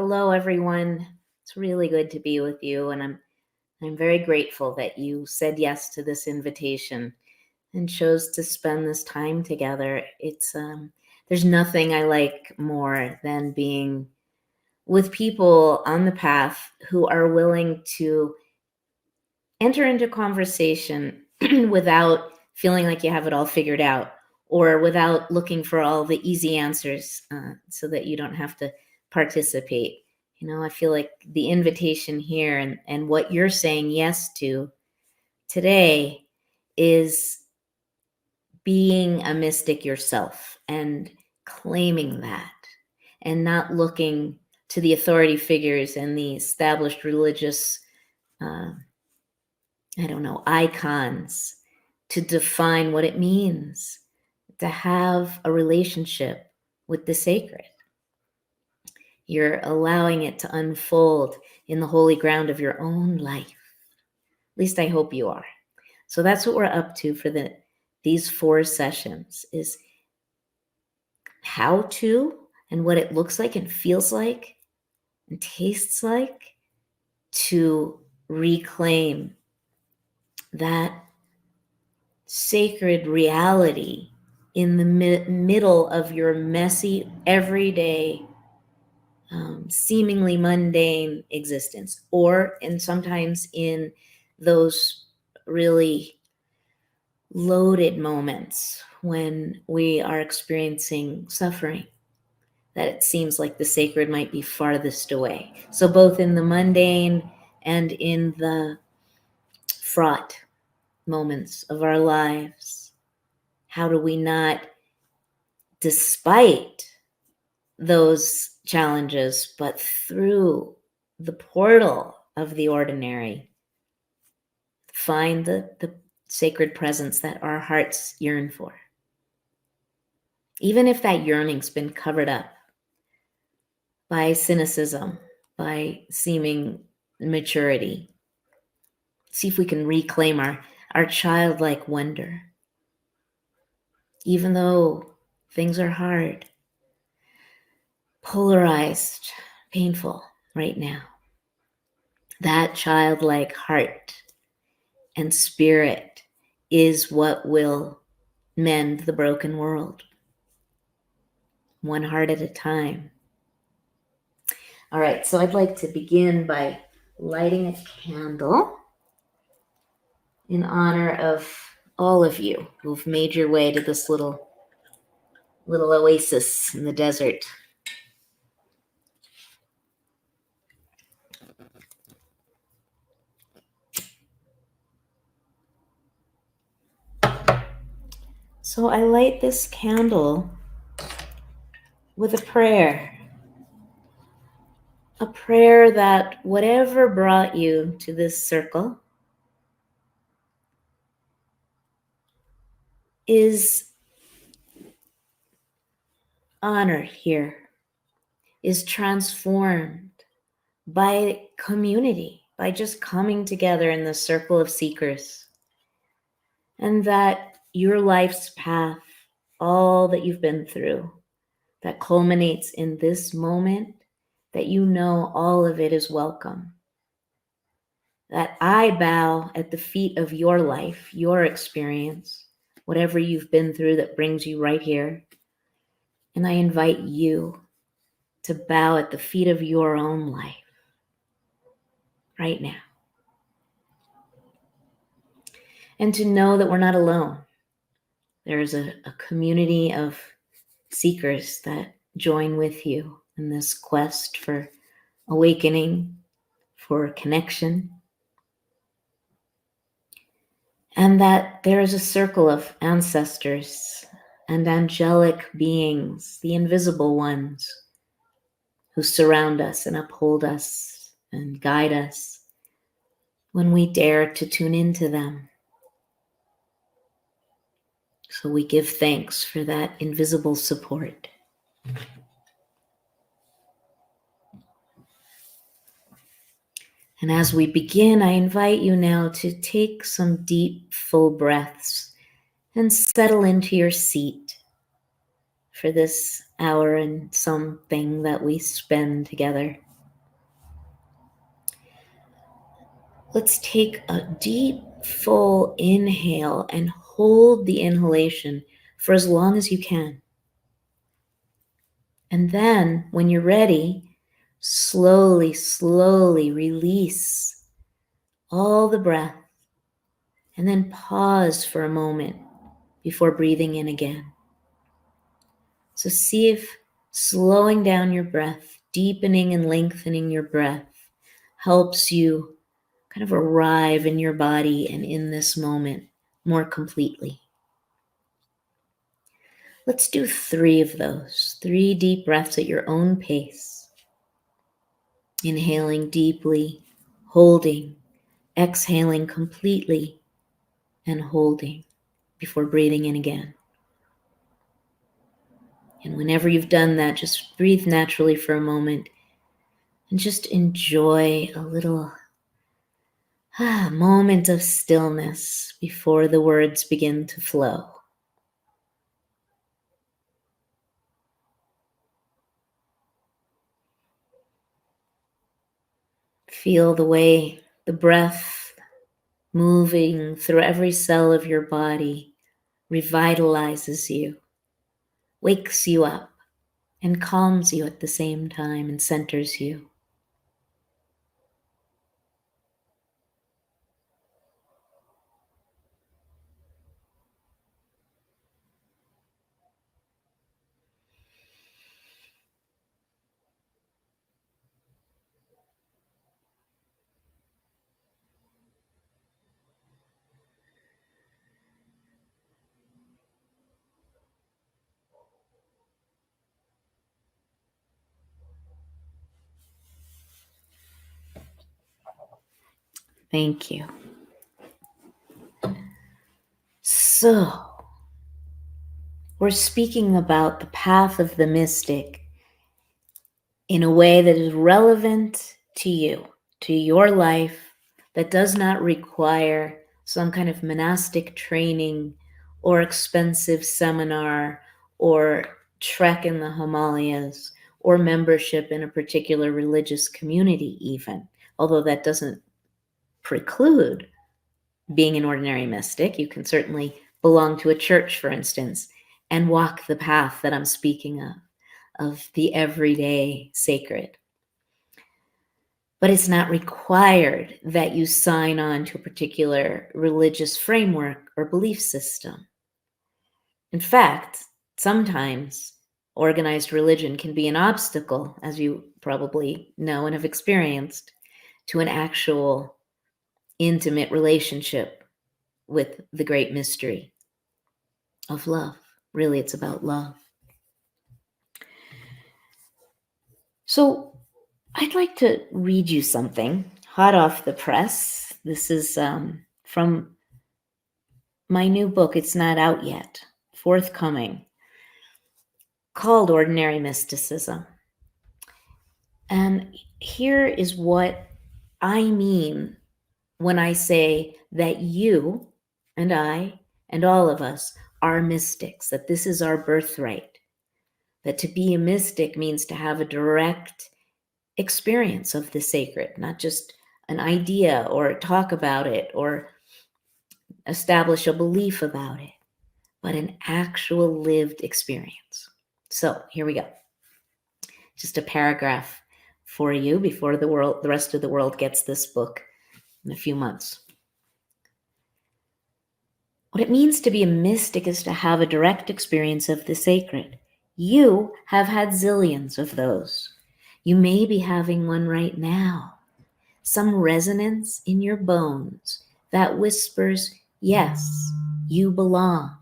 Hello, everyone. It's really good to be with you, and I'm very grateful that you said yes to this invitation and chose to spend this time together. It's there's nothing I like more than being with people on the path who are willing to enter into conversation without feeling like you have it all figured out, or without looking for all the easy answers so that you don't have to participate. I feel like the invitation here and what you're saying yes to today is being a mystic yourself and claiming that, and not looking to the authority figures and the established religious icons to define what it means to have a relationship with the sacred. You're allowing it to unfold in the holy ground of your own life. At least I hope you are. So that's what we're up to for these 4 sessions, is how to, and what it looks like and feels like and tastes like to reclaim that sacred reality in the middle of your messy, everyday, seemingly mundane existence, and sometimes in those really loaded moments when we are experiencing suffering, that it seems like the sacred might be farthest away. So both in the mundane and in the fraught moments of our lives, how do we not, despite those challenges, but through the portal of the ordinary, find the sacred presence that our hearts yearn for? Even if that yearning's been covered up by cynicism, by seeming maturity, see if we can reclaim our childlike wonder. Even though things are hard, polarized, painful right now, that childlike heart and spirit is what will mend the broken world, one heart at a time. All right, so I'd like to begin by lighting a candle in honor of all of you who've made your way to this little oasis in the desert. So I light this candle with a prayer that whatever brought you to this circle is honored here, is transformed by community, by just coming together in the circle of seekers, and that your life's path, all that you've been through, that culminates in this moment, that you know all of it is welcome. That I bow at the feet of your life, your experience, whatever you've been through that brings you right here. And I invite you to bow at the feet of your own life right now. And to know that we're not alone. There's a community of seekers that join with you in this quest for awakening, for connection. And that there is a circle of ancestors and angelic beings, the invisible ones, who surround us and uphold us and guide us when we dare to tune into them. So we give thanks for that invisible support. And as we begin, I invite you now to take some deep, full breaths and settle into your seat for this hour and something that we spend together. Let's take a deep, full inhale and hold the inhalation for as long as you can. And then, when you're ready, slowly, slowly release all the breath, and then pause for a moment before breathing in again. So see if slowing down your breath, deepening and lengthening your breath, helps you kind of arrive in your body and in this moment more completely. Let's do 3 of those, 3 deep breaths at your own pace. Inhaling deeply, holding, exhaling completely, and holding before breathing in again. And whenever you've done that, just breathe naturally for a moment and just enjoy a little moment of stillness before the words begin to flow. Feel the way the breath moving through every cell of your body revitalizes you, wakes you up, and calms you at the same time and centers you. Thank you. So, we're speaking about the path of the mystic in a way that is relevant to you, to your life, that does not require some kind of monastic training or expensive seminar or trek in the Himalayas or membership in a particular religious community even, although that doesn't preclude being an ordinary mystic. You can certainly belong to a church, for instance, and walk the path that I'm speaking of the everyday sacred. But it's not required that you sign on to a particular religious framework or belief system. In fact, sometimes organized religion can be an obstacle, as you probably know and have experienced, to an actual intimate relationship with the great mystery of love. Really, it's about love. So I'd like to read you something hot off the press. This is from my new book. It's not out yet, forthcoming, called Ordinary Mysticism. And here is what I mean when I say that you and I and all of us are mystics, that this is our birthright, that to be a mystic means to have a direct experience of the sacred, not just an idea or talk about it or establish a belief about it, but an actual lived experience. So here we go. Just a paragraph for you before the rest of the world gets this book in a few months. What it means to be a mystic is to have a direct experience of the sacred. You have had zillions of those. You may be having one right now. Some resonance in your bones that whispers, yes, you belong.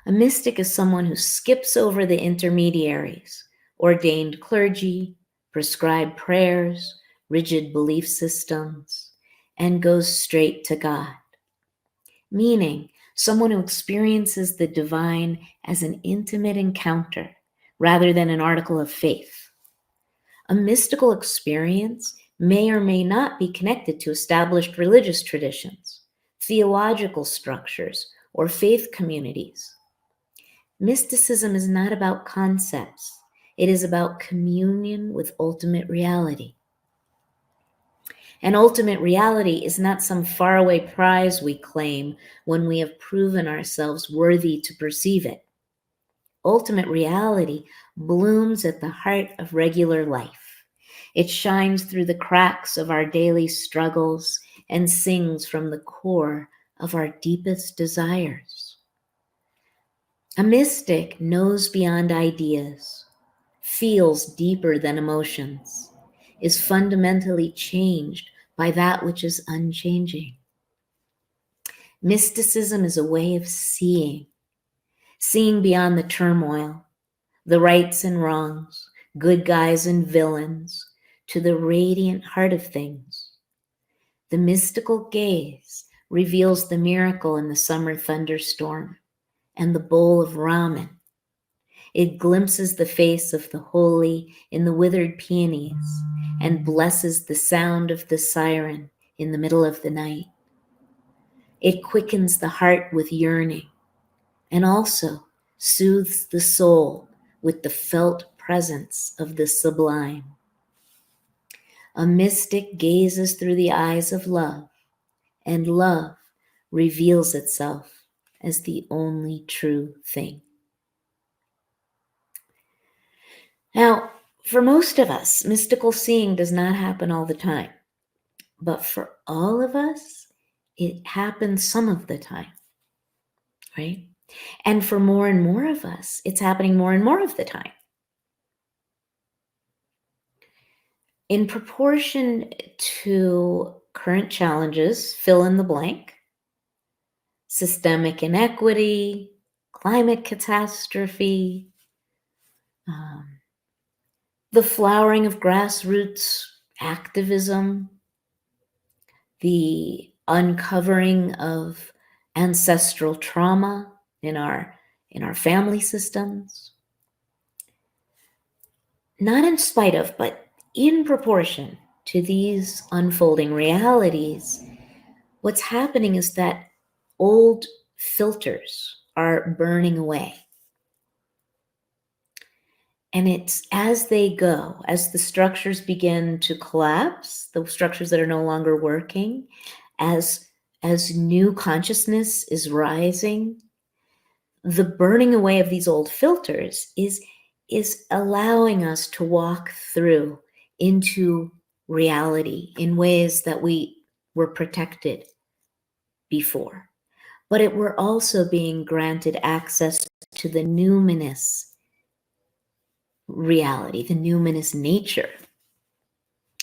A mystic is someone who skips over the intermediaries, ordained clergy, prescribed prayers, rigid belief systems, and goes straight to God. Meaning, someone who experiences the divine as an intimate encounter rather than an article of faith. A mystical experience may or may not be connected to established religious traditions, theological structures, or faith communities. Mysticism is not about concepts. It is about communion with ultimate reality. And ultimate reality is not some faraway prize we claim when we have proven ourselves worthy to perceive it. Ultimate reality blooms at the heart of regular life. It shines through the cracks of our daily struggles and sings from the core of our deepest desires. A mystic knows beyond ideas, feels deeper than emotions, is fundamentally changed by that which is unchanging. Mysticism is a way of seeing beyond the turmoil, the rights and wrongs, good guys and villains, to the radiant heart of things. The mystical gaze reveals the miracle in the summer thunderstorm and the bowl of ramen. It glimpses the face of the holy in the withered peonies and blesses the sound of the siren in the middle of the night. It quickens the heart with yearning and also soothes the soul with the felt presence of the sublime. A mystic gazes through the eyes of love, and love reveals itself as the only true thing. Now, for most of us, mystical seeing does not happen all the time. But for all of us, it happens some of the time, right? And for more and more of us, it's happening more and more of the time. In proportion to current challenges, fill in the blank, systemic inequity, climate catastrophe, the flowering of grassroots activism, the uncovering of ancestral trauma in our family systems. Not in spite of, but in proportion to these unfolding realities, what's happening is that old filters are burning away. And it's as they go, as the structures begin to collapse, the structures that are no longer working, as new consciousness is rising, the burning away of these old filters is allowing us to walk through into reality in ways that we were protected before. But we're also being granted access to the numinous reality, the numinous nature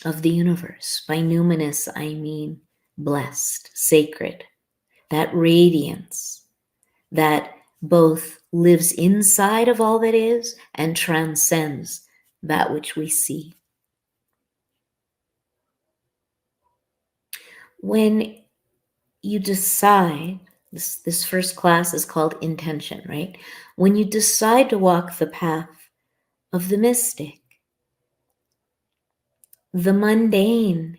of the universe. By numinous, I mean blessed, sacred, that radiance that both lives inside of all that is and transcends that which we see. When you decide, this first class is called intention, right? When you decide to walk the path of the mystic, the mundane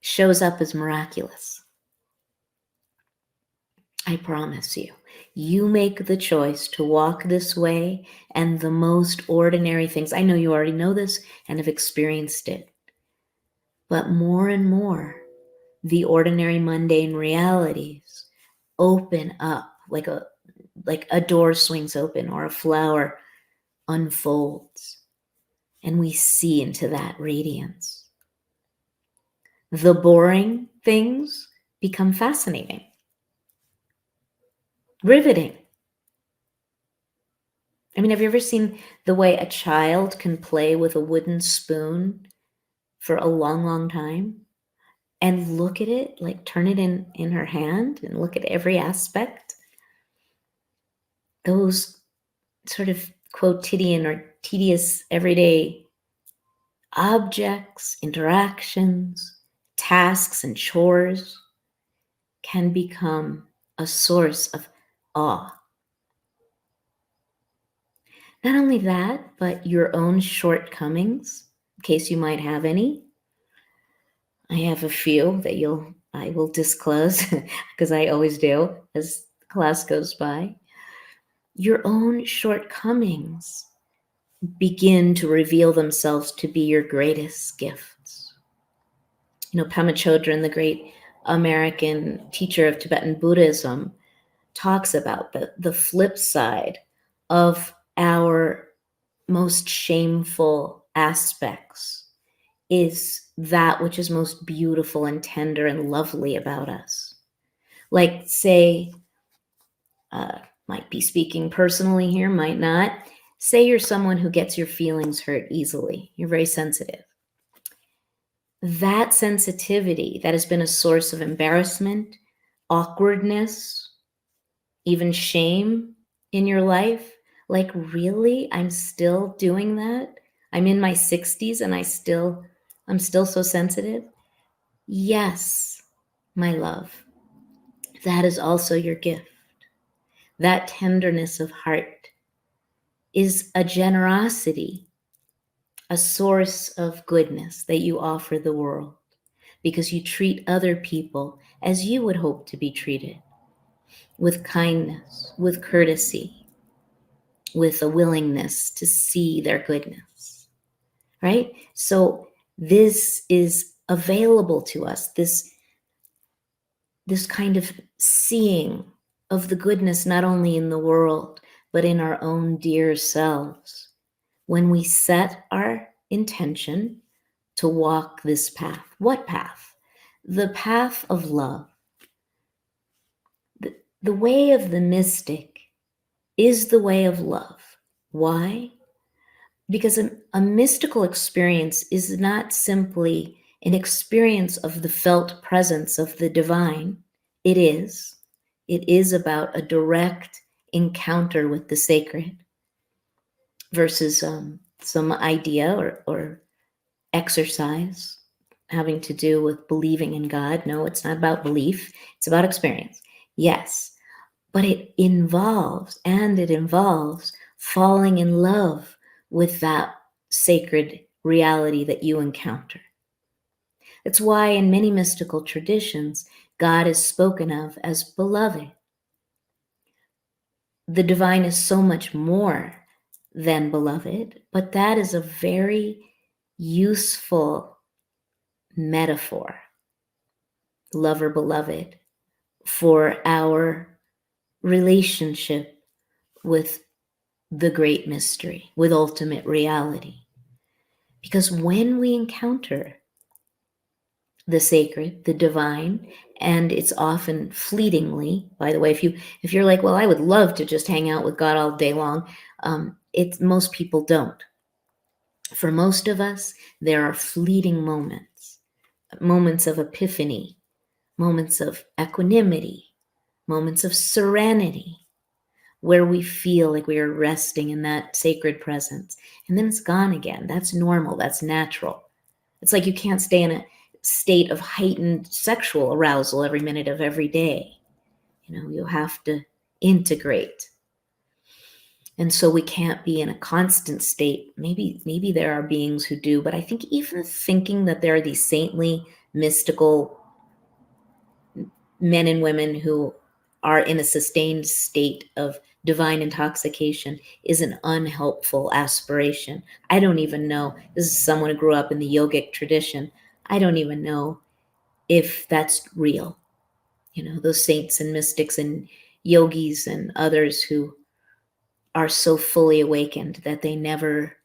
shows up as miraculous. I promise you. You make the choice to walk this way, and the most ordinary things, I know you already know this and have experienced it, but more and more, the ordinary mundane realities open up like a door swings open or a flower unfolds, and we see into that radiance. The boring things become fascinating, riveting. I mean, have you ever seen the way a child can play with a wooden spoon for a long, long time and look at it, like turn it in her hand and look at every aspect? Those sort of quotidian or tedious everyday objects, interactions, tasks, and chores can become a source of awe. Not only that, but your own shortcomings, in case you might have any. I have a few that I will disclose because I always do as class goes by. Your own shortcomings begin to reveal themselves to be your greatest gifts. Pema Chodron, the great American teacher of Tibetan Buddhism, talks about the flip side of our most shameful aspects is that which is most beautiful and tender and lovely about us. Like, say, might be speaking personally here, might not. Say you're someone who gets your feelings hurt easily. You're very sensitive. That sensitivity that has been a source of embarrassment, awkwardness, even shame in your life, like, really, I'm still doing that? I'm in my 60s and I'm still so sensitive? Yes, my love, that is also your gift. That tenderness of heart is a generosity, a source of goodness that you offer the world because you treat other people as you would hope to be treated, with kindness, with courtesy, with a willingness to see their goodness, right? So this is available to us, this kind of seeing of the goodness not only in the world, but in our own dear selves. When we set our intention to walk this path. What path? The path of love. The way of the mystic is the way of love. Why? Because a mystical experience is not simply an experience of the felt presence of the divine. It is. It is about a direct encounter with the sacred versus some idea or exercise having to do with believing in God. No, it's not about belief. It's about experience. Yes, but it involves falling in love with that sacred reality that you encounter. That's why in many mystical traditions, God is spoken of as beloved. The divine is so much more than beloved, but that is a very useful metaphor, lover beloved, for our relationship with the great mystery, with ultimate reality. Because when we encounter the sacred, the divine, and it's often fleetingly, by the way, if you're like, well, I would love to just hang out with God all day long, most people don't. For most of us, there are fleeting moments of epiphany, moments of equanimity, moments of serenity, where we feel like we are resting in that sacred presence. And then it's gone again. That's normal. That's natural. It's like you can't stay in a state of heightened sexual arousal every minute of every day. You have to integrate. And so we can't be in a constant state. Maybe there are beings who do, but I think even thinking that there are these saintly, mystical men and women who are in a sustained state of divine intoxication is an unhelpful aspiration. I don't even know. This is someone who grew up in the yogic tradition. I don't even know if that's real. Those saints and mystics and yogis and others who are so fully awakened that they never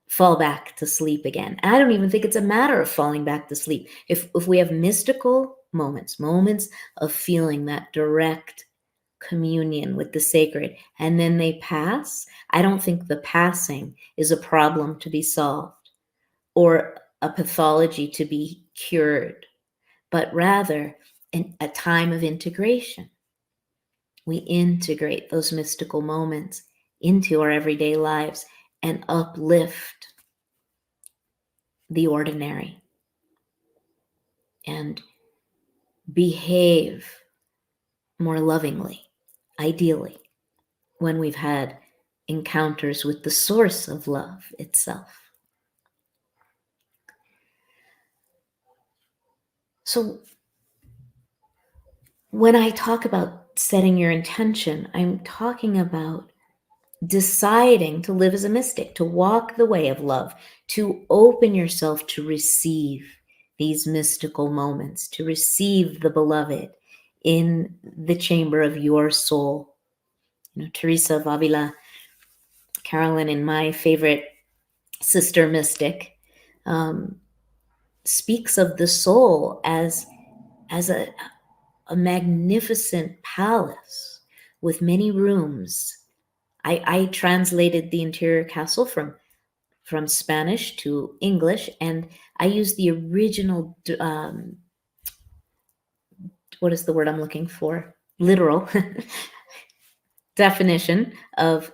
fall back to sleep again. I don't even think it's a matter of falling back to sleep. If we have mystical moments of feeling that direct communion with the sacred, and then they pass, I don't think the passing is a problem to be solved or a pathology to be cured, but rather a time of integration. We integrate those mystical moments into our everyday lives and uplift the ordinary and behave more lovingly, ideally, when we've had encounters with the source of love itself. So when I talk about setting your intention, I'm talking about deciding to live as a mystic, to walk the way of love, to open yourself to receive these mystical moments, to receive the beloved in the chamber of your soul. Teresa of Avila, Carolyn, and my favorite sister mystic, speaks of the soul as a magnificent palace with many rooms. I translated the interior castle from Spanish to English, and I used the original, what is the word I'm looking for? Literal definition of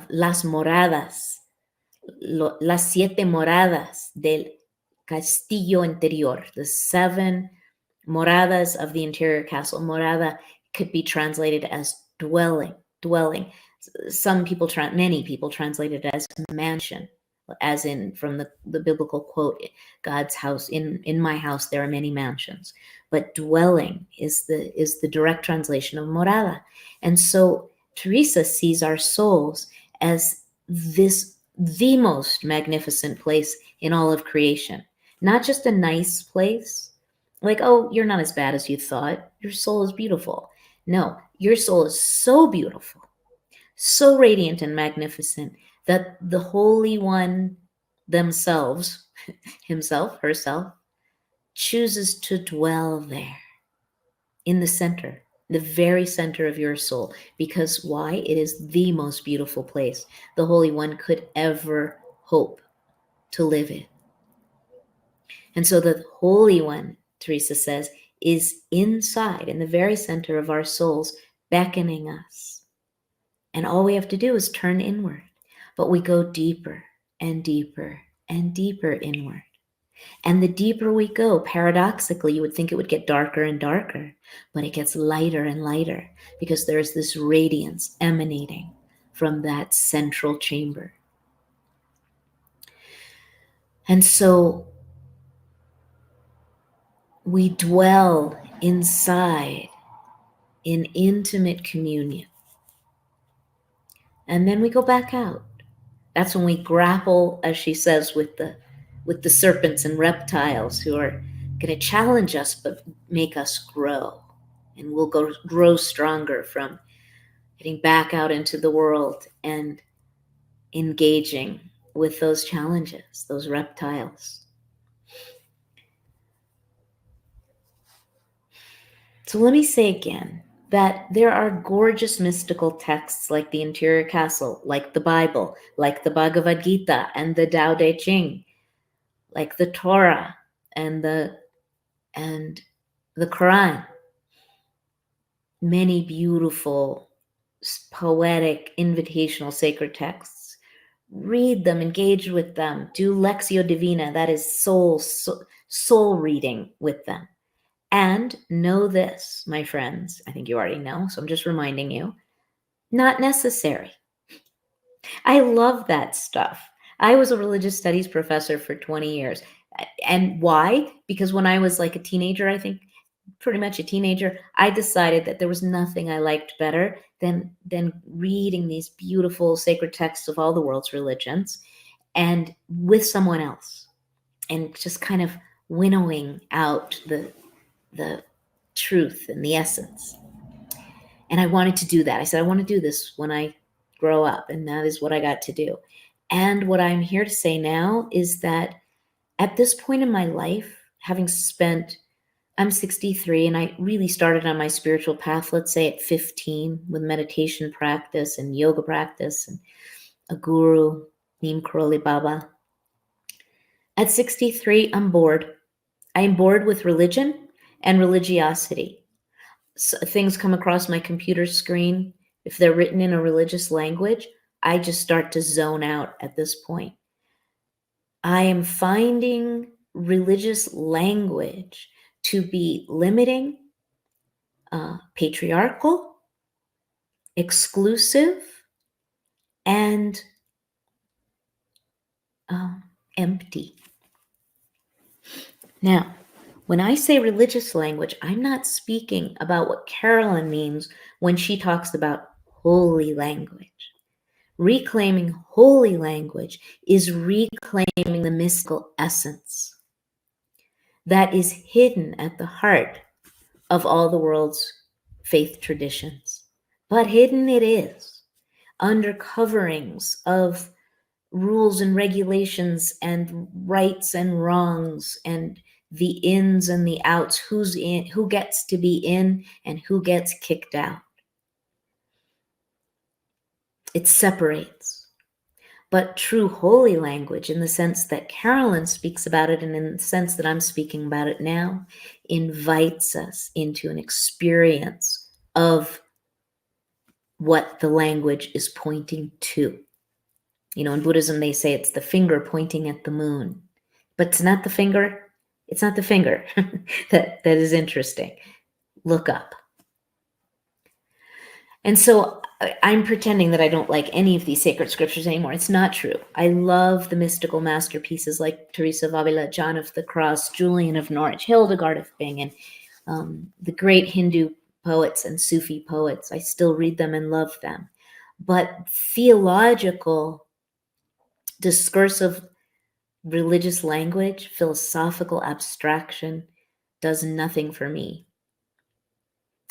las moradas, las 7 moradas del castillo interior, the 7 moradas of the interior castle. Morada could be translated as dwelling. Many people translate it as mansion, as in from the biblical quote, God's house, in my house there are many mansions. But dwelling is the direct translation of morada. And so Teresa sees our souls as the most magnificent place in all of creation. Not just a nice place, like, oh, you're not as bad as you thought. Your soul is beautiful. No, your soul is so beautiful, so radiant and magnificent that the Holy One themselves, himself, herself, chooses to dwell there in the center, the very center of your soul. Because why? It is the most beautiful place the Holy One could ever hope to live in. And so the Holy One, Teresa says, is inside, in the very center of our souls, beckoning us. And all we have to do is turn inward. But we go deeper and deeper and deeper inward. And the deeper we go, paradoxically, you would think it would get darker and darker, but it gets lighter and lighter because there's this radiance emanating from that central chamber. And so we dwell inside in intimate communion. And then we go back out. That's when we grapple, as she says, with the serpents and reptiles who are going to challenge us but make us grow. And we'll grow stronger from getting back out into the world and engaging with those challenges, those reptiles. So let me say again that there are gorgeous mystical texts like the Interior Castle, like the Bible, like the Bhagavad Gita and the Tao Te Ching, like the Torah and the Quran. Many beautiful, poetic, invitational sacred texts. Read them, engage with them, do Lectio Divina, that is soul reading with them. And know this, my friends, I think you already know, so I'm just reminding you, not necessary. I love that stuff. I was a religious studies professor for 20 years. And why? Because when I was like a teenager, I think pretty much a teenager, I decided that there was nothing I liked better than reading these beautiful sacred texts of all the world's religions and with someone else and just kind of winnowing out the truth and the essence. And I wanted to do that. I said, I want to do this when I grow up. And that is what I got to do. And what I'm here to say now is that at this point in my life, I'm 63 and I really started on my spiritual path, let's say at 15, with meditation practice and yoga practice and a guru, Neem Karoli Baba. At 63, I'm bored. I am bored with religion and religiosity. So things come across my computer screen. If they're written in a religious language, I just start to zone out at this point. I am finding religious language to be limiting, patriarchal, exclusive, and empty. Now, when I say religious language, I'm not speaking about what Carolyn means when she talks about holy language. Reclaiming holy language is reclaiming the mystical essence. that is hidden at the heart of all the world's faith traditions. But hidden it is, under coverings of rules and regulations and rights and wrongs and the ins and the outs, who's in, who gets to be in and who gets kicked out. It separates. But true holy language, in the sense that Carolyn speaks about it and in the sense that I'm speaking about it now, invites us into an experience of what the language is pointing to. You know, in Buddhism, they say it's the finger pointing at the moon, but it's not the finger. It's not the finger. that is interesting. Look up. And so I'm pretending that I don't like any of these sacred scriptures anymore. It's not true. I love the mystical masterpieces like Teresa of Avila, John of the Cross, Julian of Norwich, Hildegard of Bingen, the great Hindu poets and Sufi poets. I still read them and love them. But theological, discursive, religious language, philosophical abstraction does nothing for me.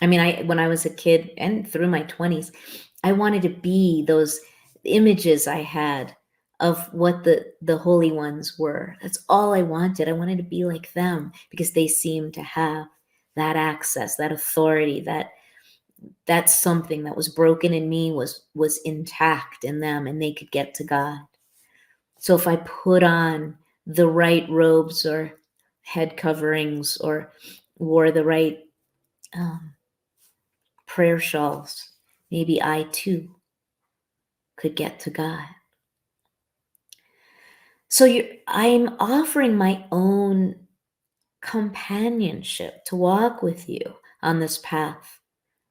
I mean, when I was a kid and through my 20s, I wanted to be those images I had of what the holy ones were. That's all I wanted. I wanted to be like them because they seemed to have that access, that authority, that something that was broken in me was intact in them, and they could get to God. So if I put on the right robes or head coverings or wore the right prayer shawls, maybe I too could get to God. So I'm offering my own companionship to walk with you on this path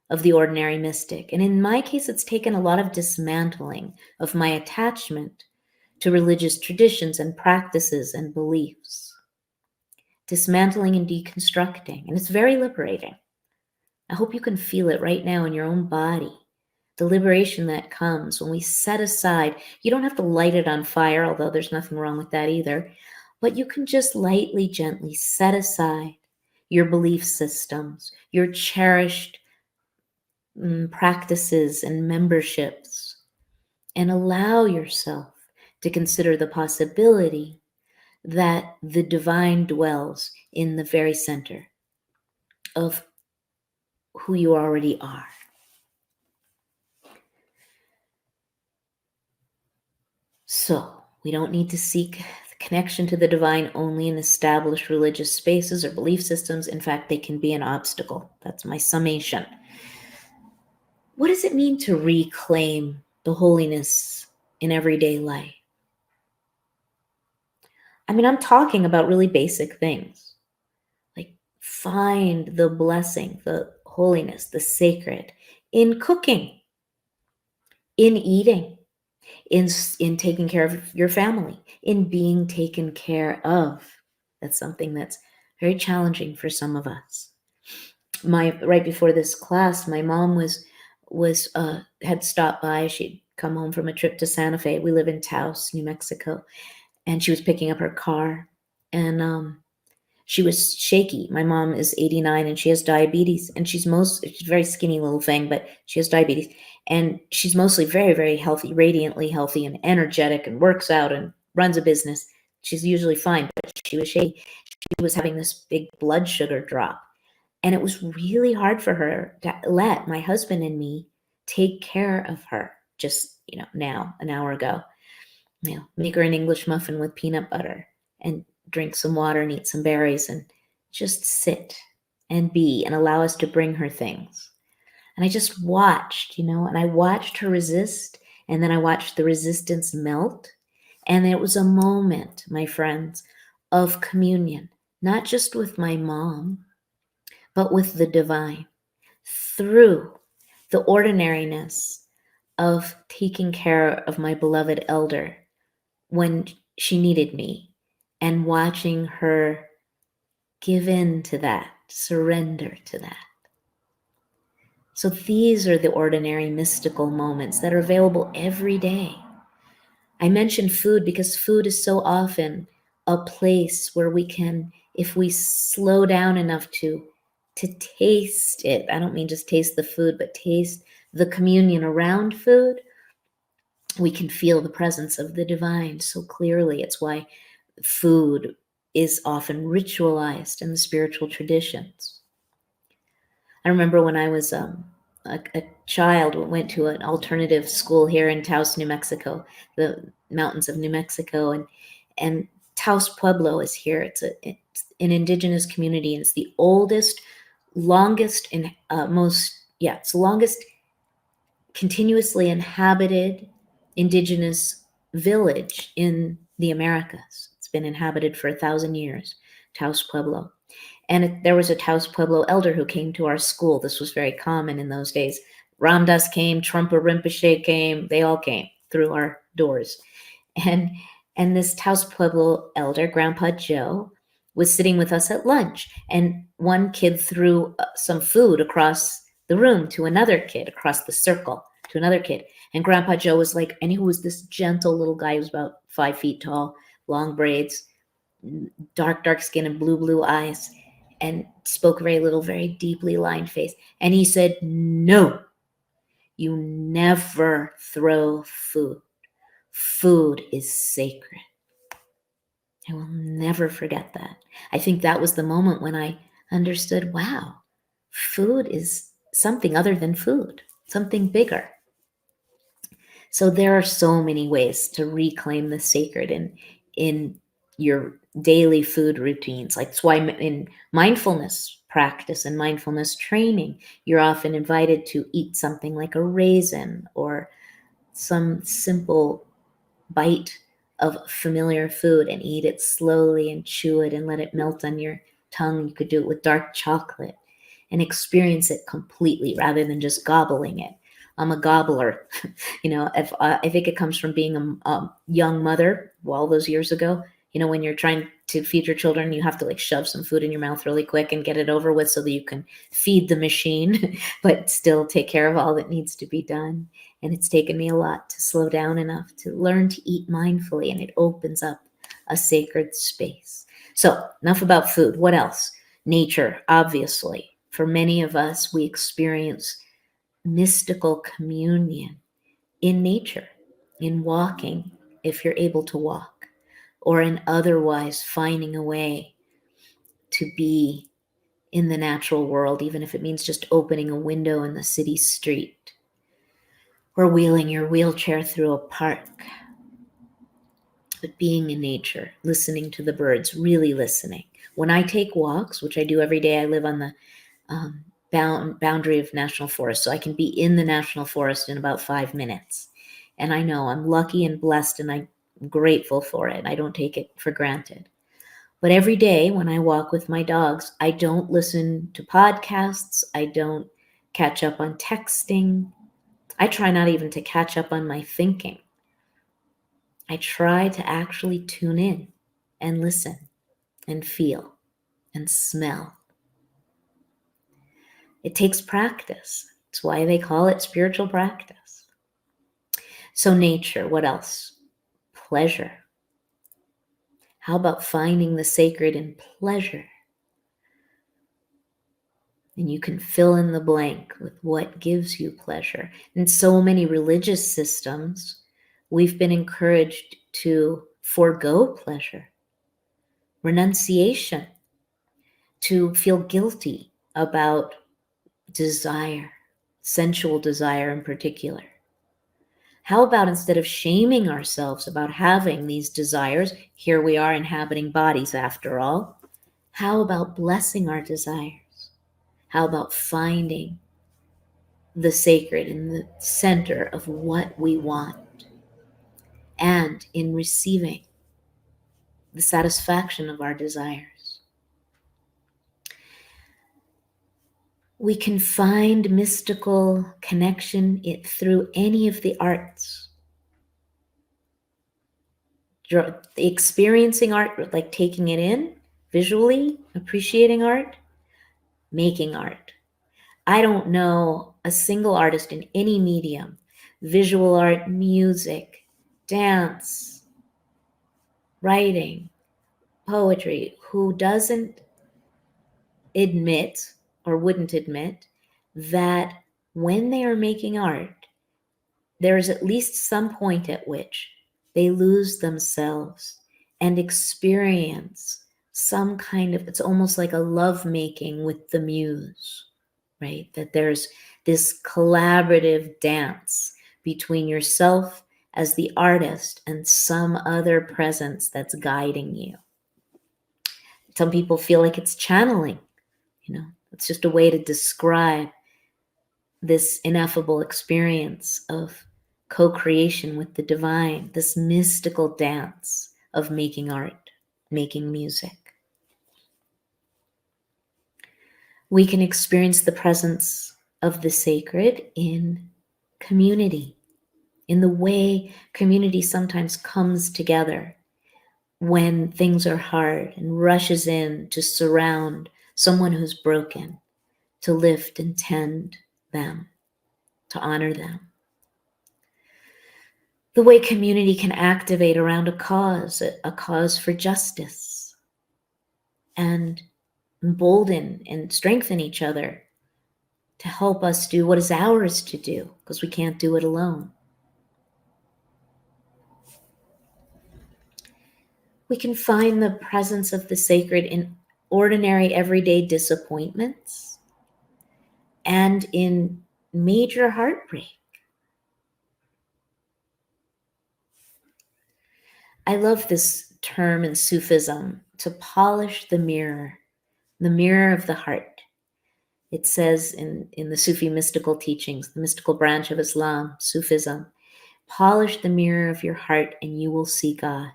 of the ordinary mystic. And in my case, it's taken a lot of dismantling of my attachment to religious traditions and practices and beliefs. Dismantling and deconstructing. And it's very liberating. I hope you can feel it right now in your own body. The liberation that comes when we set aside, you don't have to light it on fire, although there's nothing wrong with that either, but you can just lightly, gently set aside your belief systems, your cherished practices and memberships, and allow yourself to consider the possibility that the divine dwells in the very center of who you already are. So we don't need to seek the connection to the divine only in established religious spaces or belief systems. In fact, they can be an obstacle. That's my summation. What does it mean to reclaim the holiness in everyday life? I mean, I'm talking about really basic things, like find the blessing, the holiness, the sacred in cooking, in eating, in taking care of your family, in being taken care of. That's something that's very challenging for some of us. Right before this class, my mom had stopped by. She'd come home from a trip to Santa Fe. We live in Taos, New Mexico, and she was picking up her car, and she was shaky. My mom is 89 and she has diabetes, and she's a very skinny little thing, but she has diabetes, and she's mostly very, very healthy, radiantly healthy and energetic, and works out and runs a business. She's usually fine, but she was shaky. She was having this big blood sugar drop, and it was really hard for her to let my husband and me take care of her. Just, now, an hour ago, make her an English muffin with peanut butter and drink some water and eat some berries and just sit and be and allow us to bring her things. And I just watched, and I watched her resist, and then I watched the resistance melt. And it was a moment, my friends, of communion, not just with my mom, but with the divine, through the ordinariness of taking care of my beloved elder when she needed me, and watching her give in to that, surrender to that. So these are the ordinary mystical moments that are available every day. I mentioned food because food is so often a place where we can if we slow down enough to taste it, I don't mean just taste the food, but taste the communion around food, we can feel the presence of the divine so clearly. It's why food is often ritualized in the spiritual traditions. I remember when I was a child, went to an alternative school here in Taos, New Mexico, the mountains of New Mexico, and Taos Pueblo is here. It's an indigenous community, and it's the oldest, longest, and it's the longest continuously inhabited indigenous village in the Americas. It's been inhabited for 1,000 years, Taos Pueblo. And there was a Taos Pueblo elder who came to our school. This was very common in those days. Ram Dass came, Trungpa Rinpoche came, they all came through our doors. And this Taos Pueblo elder, Grandpa Joe, was sitting with us at lunch. And one kid threw some food across the room to another kid, across the circle to another kid. And Grandpa Joe was like, and he was this gentle little guy who was about 5 feet tall, long braids, dark skin and blue eyes, and spoke very little, very deeply lined face. And he said, "No, you never throw food. Food is sacred." I will never forget that. I think that was the moment when I understood, wow, food is something other than food, something bigger. So there are so many ways to reclaim the sacred in your daily food routines. Like, that's why in mindfulness practice and mindfulness training, you're often invited to eat something like a raisin or some simple bite of familiar food and eat it slowly and chew it and let it melt on your tongue. You could do it with dark chocolate and experience it completely rather than just gobbling it. I'm a gobbler. If I think it comes from being a young mother all those years ago. When you're trying to feed your children, you have to like shove some food in your mouth really quick and get it over with so that you can feed the machine, but still take care of all that needs to be done. And it's taken me a lot to slow down enough to learn to eat mindfully, and it opens up a sacred space. So enough about food. What else? Nature, obviously. For many of us, we experience mystical communion in nature, in walking, if you're able to walk, or in otherwise finding a way to be in the natural world, even if it means just opening a window in the city street or wheeling your wheelchair through a park. But being in nature, listening to the birds, really listening. When I take walks, which I do every day, I live on the boundary of national forest, so I can be in the national forest in about 5 minutes. And I know I'm lucky and blessed, and I'm grateful for it. I don't take it for granted. But every day when I walk with my dogs, I don't listen to podcasts. I don't catch up on texting. I try not even to catch up on my thinking. I try to actually tune in and listen and feel and smell. It takes practice. It's why they call it spiritual practice. So nature, what else? Pleasure. How about finding the sacred in pleasure? And you can fill in the blank with what gives you pleasure. In so many religious systems, we've been encouraged to forego pleasure, renunciation, to feel guilty about desire, sensual desire in particular. How about instead of shaming ourselves about having these desires, here we are inhabiting bodies after all, how about blessing our desires? How about finding the sacred in the center of what we want and in receiving the satisfaction of our desires? We can find mystical connection through any of the arts. Experiencing art, like taking it in visually, appreciating art, making art. I don't know a single artist in any medium, visual art, music, dance, writing, poetry who doesn't admit or wouldn't admit that when they are making art, there is at least some point at which they lose themselves and experience some kind of, it's almost like a love making with the muse, right? That there's this collaborative dance between yourself as the artist and some other presence that's guiding you. Some people feel like it's channeling, it's just a way to describe this ineffable experience of co-creation with the divine, this mystical dance of making art, making music. We can experience the presence of the sacred in community, in the way community sometimes comes together when things are hard and rushes in to surround someone who's broken, to lift and tend them, to honor them. The way community can activate around a cause for justice, and embolden and strengthen each other to help us do what is ours to do, because we can't do it alone. We can find the presence of the sacred in ordinary, everyday disappointments and in major heartbreak. I love this term in Sufism, to polish the mirror of the heart. It says in the Sufi mystical teachings, the mystical branch of Islam, Sufism, polish the mirror of your heart and you will see God.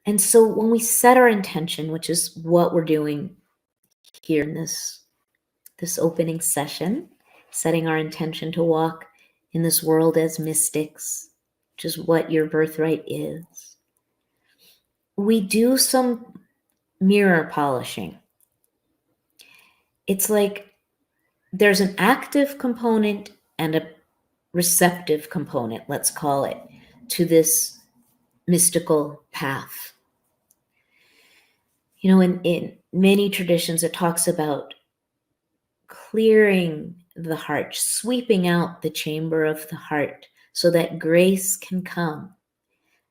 And so when we set our intention, which is what we're doing here in this opening session, setting our intention to walk in this world as mystics, which is what your birthright is, we do some mirror polishing. It's like there's an active component and a receptive component, let's call it, to this mystical path. In many traditions, it talks about clearing the heart, sweeping out the chamber of the heart so that grace can come.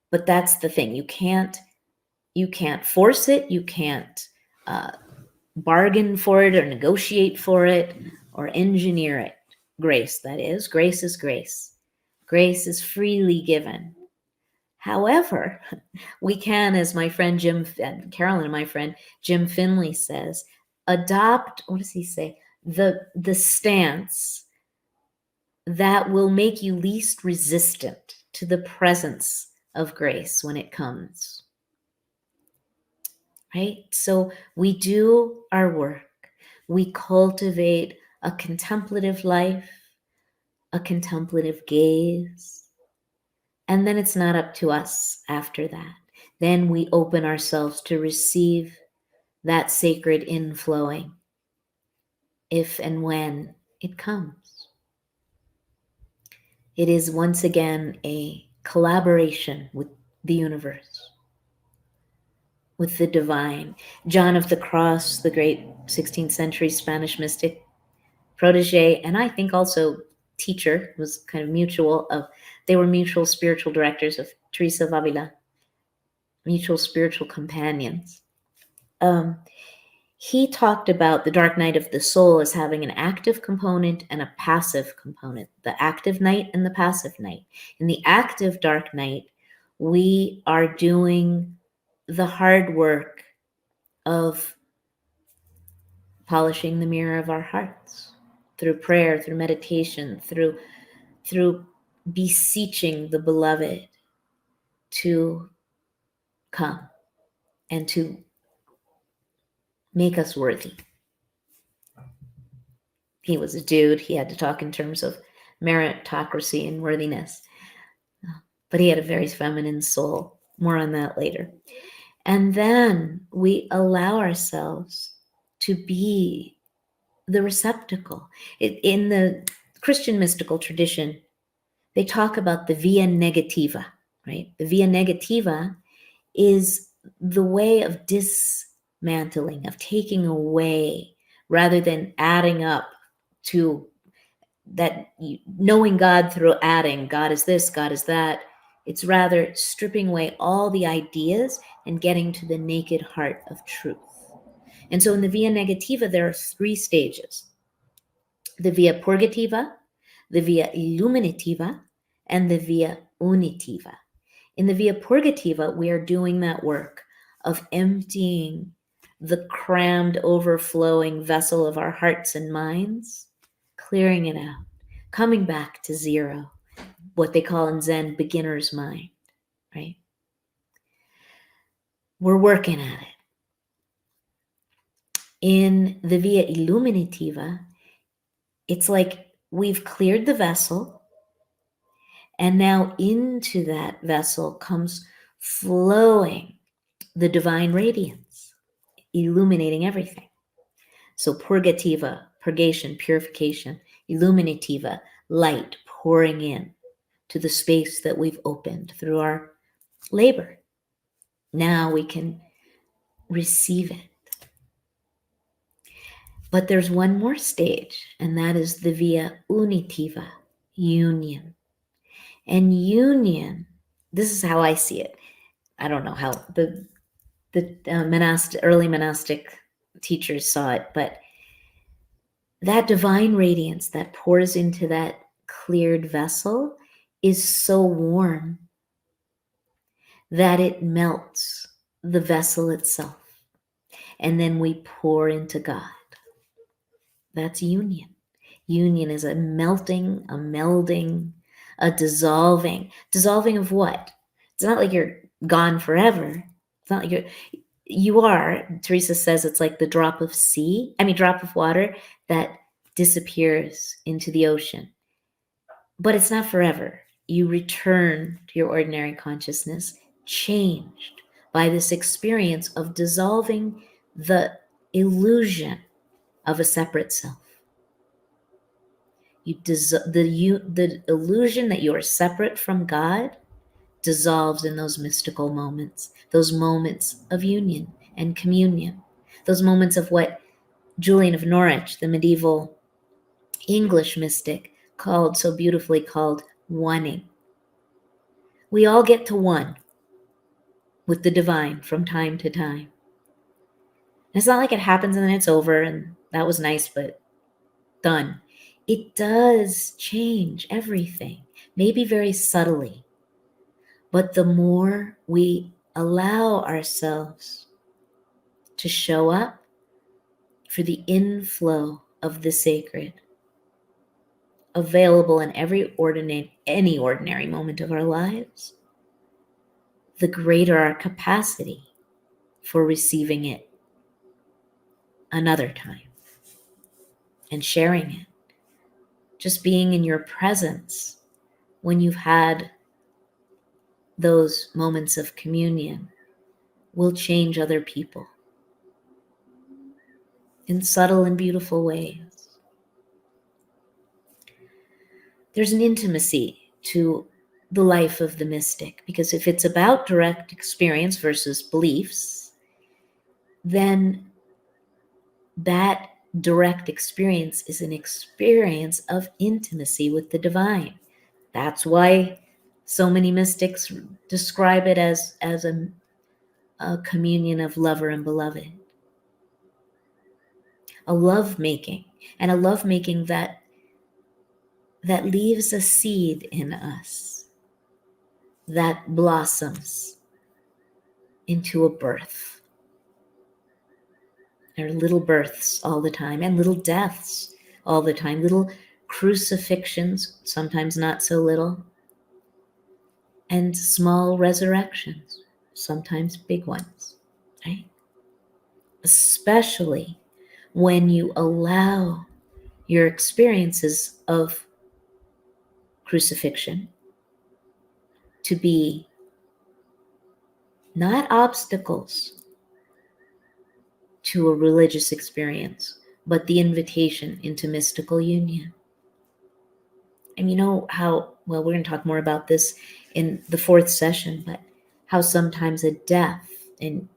But that's the thing. You can't force it. You can't bargain for it or negotiate for it or engineer it. Grace, that is. Grace is grace. Grace is freely given. However, we can, as my friend Carolyn and my friend Jim Finley says, adopt, what does he say? The stance that will make you least resistant to the presence of grace when it comes. Right? So we do our work. We cultivate a contemplative life, a contemplative gaze. And then it's not up to us after that. Then we open ourselves to receive that sacred inflowing if and when it comes. It is once again a collaboration with the universe, with the divine. John of the Cross, the great 16th century Spanish mystic, protege, and I think also teacher, was kind of they were mutual spiritual directors of Teresa of Avila, mutual spiritual companions. He talked about the dark night of the soul as having an active component and a passive component, the active night and the passive night. In the active dark night, we are doing the hard work of polishing the mirror of our hearts through prayer, through meditation, through beseeching the beloved to come and to make us worthy. He was a dude. He had to talk in terms of meritocracy and worthiness. But he had a very feminine soul. More on that later. And then we allow ourselves to be the receptacle. In the Christian mystical tradition, they talk about the via negativa, right? The via negativa is the way of dismantling, of taking away, rather than adding up to that, knowing God through adding, God is this, God is that. It's rather stripping away all the ideas and getting to the naked heart of truth. And so in the via negativa, there are 3 stages: the via purgativa, the via illuminativa, and the via unitiva. In the via purgativa, we are doing that work of emptying the crammed, overflowing vessel of our hearts and minds, clearing it out, coming back to zero, what they call in Zen beginner's mind, right? We're working at it. In the via illuminativa, it's like we've cleared the vessel, and now into that vessel comes flowing the divine radiance, illuminating everything. So purgativa, purgation, purification; illuminativa, light pouring in to the space that we've opened through our labor. Now we can receive it. But there's one more stage, and that is the via unitiva, union. And union, this is how I see it. I don't know how the early monastic teachers saw it, but that divine radiance that pours into that cleared vessel is so warm that it melts the vessel itself. And then we pour into God. That's union. Union is a melting, a melding, a dissolving. Dissolving of what? It's not like you're gone forever. It's not like you are. Teresa says it's like the drop of water that disappears into the ocean. But it's not forever. You return to your ordinary consciousness, changed by this experience of dissolving the illusion of a separate self. The illusion that you are separate from God dissolves in those mystical moments, those moments of union and communion, those moments of what Julian of Norwich, the medieval English mystic, called so beautifully called oneing. We all get to one with the divine from time to time. And it's not like it happens and then it's over and that was nice, but done. It does change everything, maybe very subtly. But the more we allow ourselves to show up for the inflow of the sacred, available in any ordinary moment of our lives, the greater our capacity for receiving it another time and sharing it. Just being in your presence when you've had those moments of communion will change other people in subtle and beautiful ways. There's an intimacy to the life of the mystic, because if it's about direct experience versus beliefs, then that direct experience is an experience of intimacy with the divine. That's why so many mystics describe it as a communion of lover and beloved, a love making, and a love making that leaves a seed in us that blossoms into a birth. There are little births all the time and little deaths all the time, little crucifixions, sometimes not so little, and small resurrections, sometimes big ones, right? Especially when you allow your experiences of crucifixion to be not obstacles to a religious experience, but the invitation into mystical union. And you know how, well, we're going to talk more about this in the 4th session, but how sometimes a death in,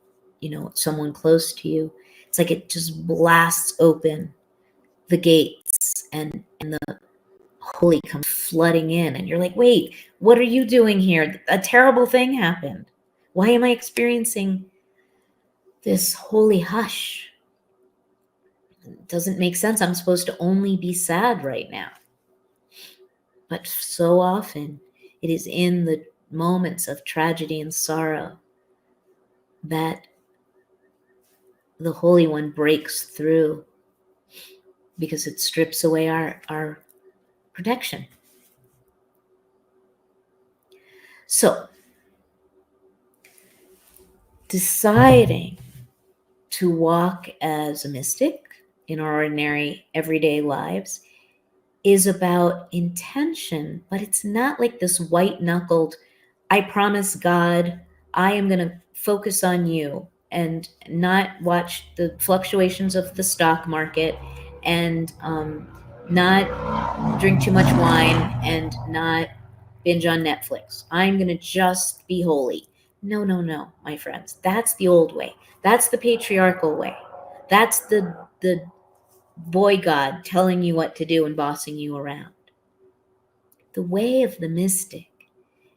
someone close to you, it's like it just blasts open the gates, and the holy comes flooding in, and you're like, wait, what are you doing here? A terrible thing happened. Why am I experiencing this holy hush? It doesn't make sense. I'm supposed to only be sad right now. But so often it is in the moments of tragedy and sorrow that the Holy One breaks through, because it strips away our protection. So, deciding to walk as a mystic in our ordinary everyday lives is about intention, but it's not like this white knuckled, I promise God, I am going to focus on you and not watch the fluctuations of the stock market, and not drink too much wine, and not binge on Netflix. I'm going to just be holy. No, no, no, my friends. That's the old way. That's the patriarchal way. That's the boy God telling you what to do and bossing you around. The way of the mystic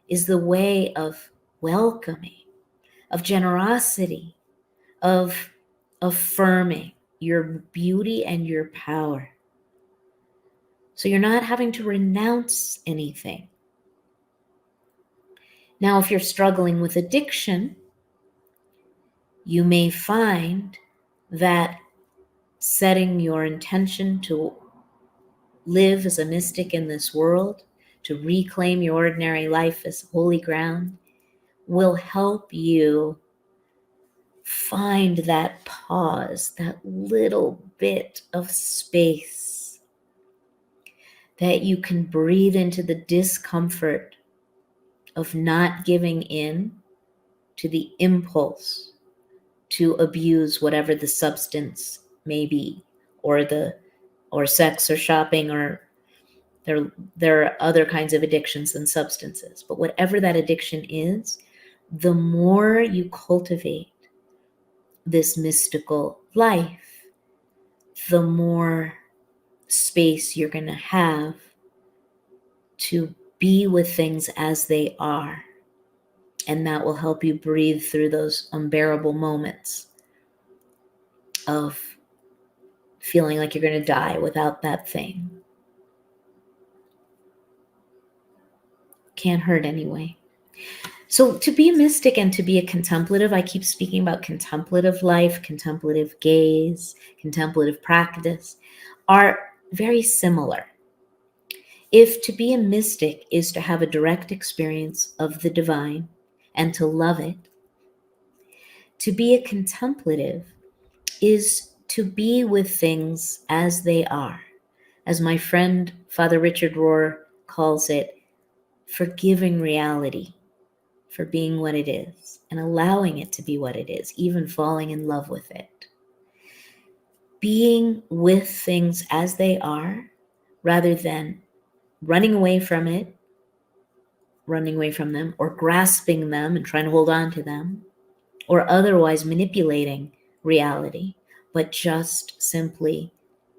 is the way of welcoming, of generosity, of affirming your beauty and your power. So you're not having to renounce anything. Now, if you're struggling with addiction, you may find that setting your intention to live as a mystic in this world, to reclaim your ordinary life as holy ground, will help you find that pause, that little bit of space that you can breathe into the discomfort of not giving in to the impulse to abuse whatever the substance may be, or sex, or shopping, or there are other kinds of addictions than substances. But whatever that addiction is, the more you cultivate this mystical life, the more space you're going to have to be with things as they are. And that will help you breathe through those unbearable moments of feeling like you're going to die without that thing. Can't hurt anyway. So to be a mystic and to be a contemplative, I keep speaking about contemplative life, contemplative gaze, contemplative practice, are very similar. If to be a mystic is to have a direct experience of the divine and to love it, to be a contemplative is to be with things as they are. As my friend Father Richard Rohr calls it, forgiving reality for being what it is and allowing it to be what it is, even falling in love with it. Being with things as they are rather than running away from it, running away from them, or grasping them and trying to hold on to them, or otherwise manipulating reality, but just simply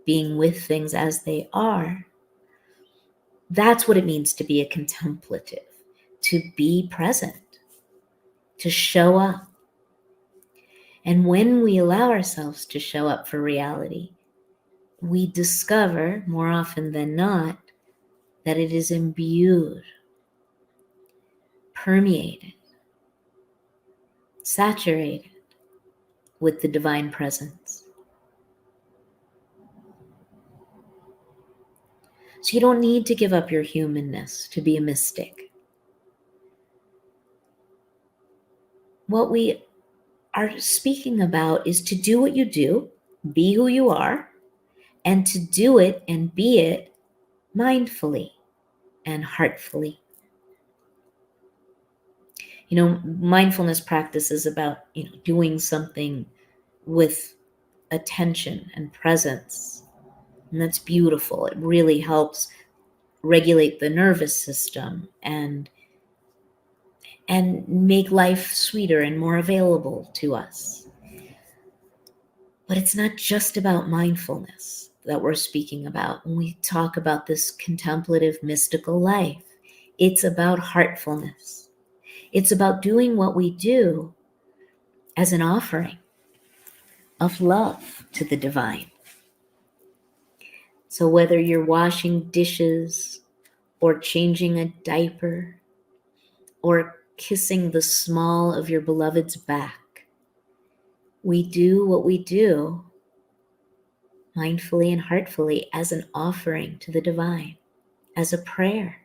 being with things as they are. That's what it means to be a contemplative, to be present, to show up. And when we allow ourselves to show up for reality, we discover more often than not that it is imbued, permeated, saturated with the divine presence. So you don't need to give up your humanness to be a mystic. What we are speaking about is to do what you do, be who you are, and to do it and be it mindfully and heartfully. Mindfulness practice is about, doing something with attention and presence. And that's beautiful. It really helps regulate the nervous system and and make life sweeter and more available to us. But it's not just about mindfulness that we're speaking about when we talk about this contemplative, mystical life. It's about heartfulness. It's about doing what we do as an offering of love to the divine. So whether you're washing dishes or changing a diaper or kissing the small of your beloved's back, we do what we do mindfully and heartfully as an offering to the divine, as a prayer.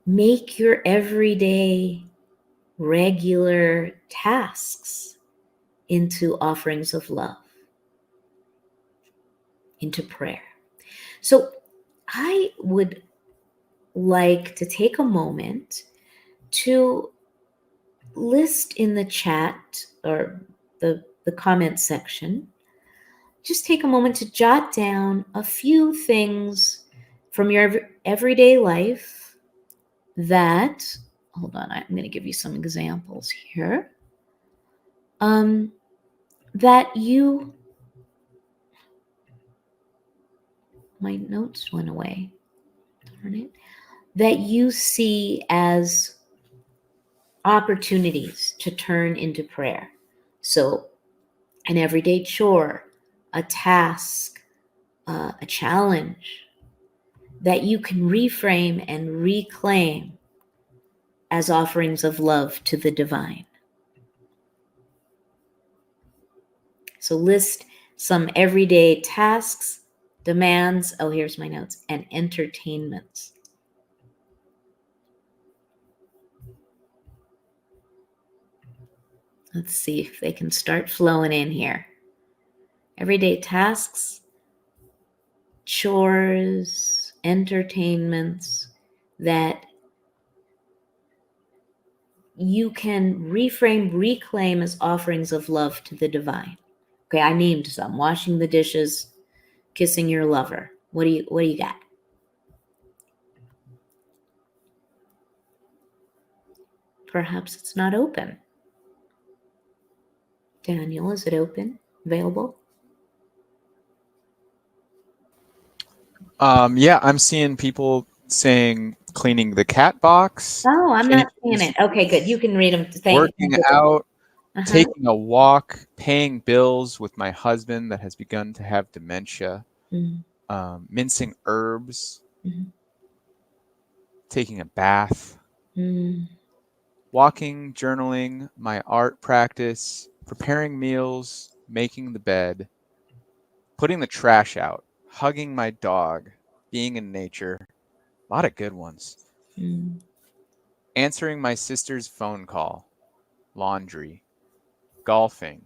Make your everyday, regular tasks into offerings of love, into prayer. So I would like to take a moment to list in the chat or the comment section, just take a moment to jot down a few things from your everyday life that, hold on, I'm going to give you some examples here, that you, my notes went away, darn it, that you see as opportunities to turn into prayer. So an everyday chore, a task, a challenge that you can reframe and reclaim as offerings of love to the divine. So list some everyday tasks, demands, oh, here's my notes, and entertainments. Let's see if they can start flowing in here. Everyday tasks, chores, entertainments that you can reframe, reclaim as offerings of love to the divine. Okay, I named some: washing the dishes, kissing your lover. What do you got? Perhaps it's not open. Daniel, is it open? Available? Yeah, I'm seeing people saying cleaning the cat box, Oh, I'm not seeing changes, it. Okay, good. You can read them. Thank working you. out, Uh-huh. taking a walk, paying bills with my husband that has begun to have dementia, mincing herbs, taking a bath, walking, journaling, my art practice, preparing meals, making the bed, putting the trash out, hugging my dog, being in nature. A lot of good ones. Answering my sister's phone call, laundry, golfing.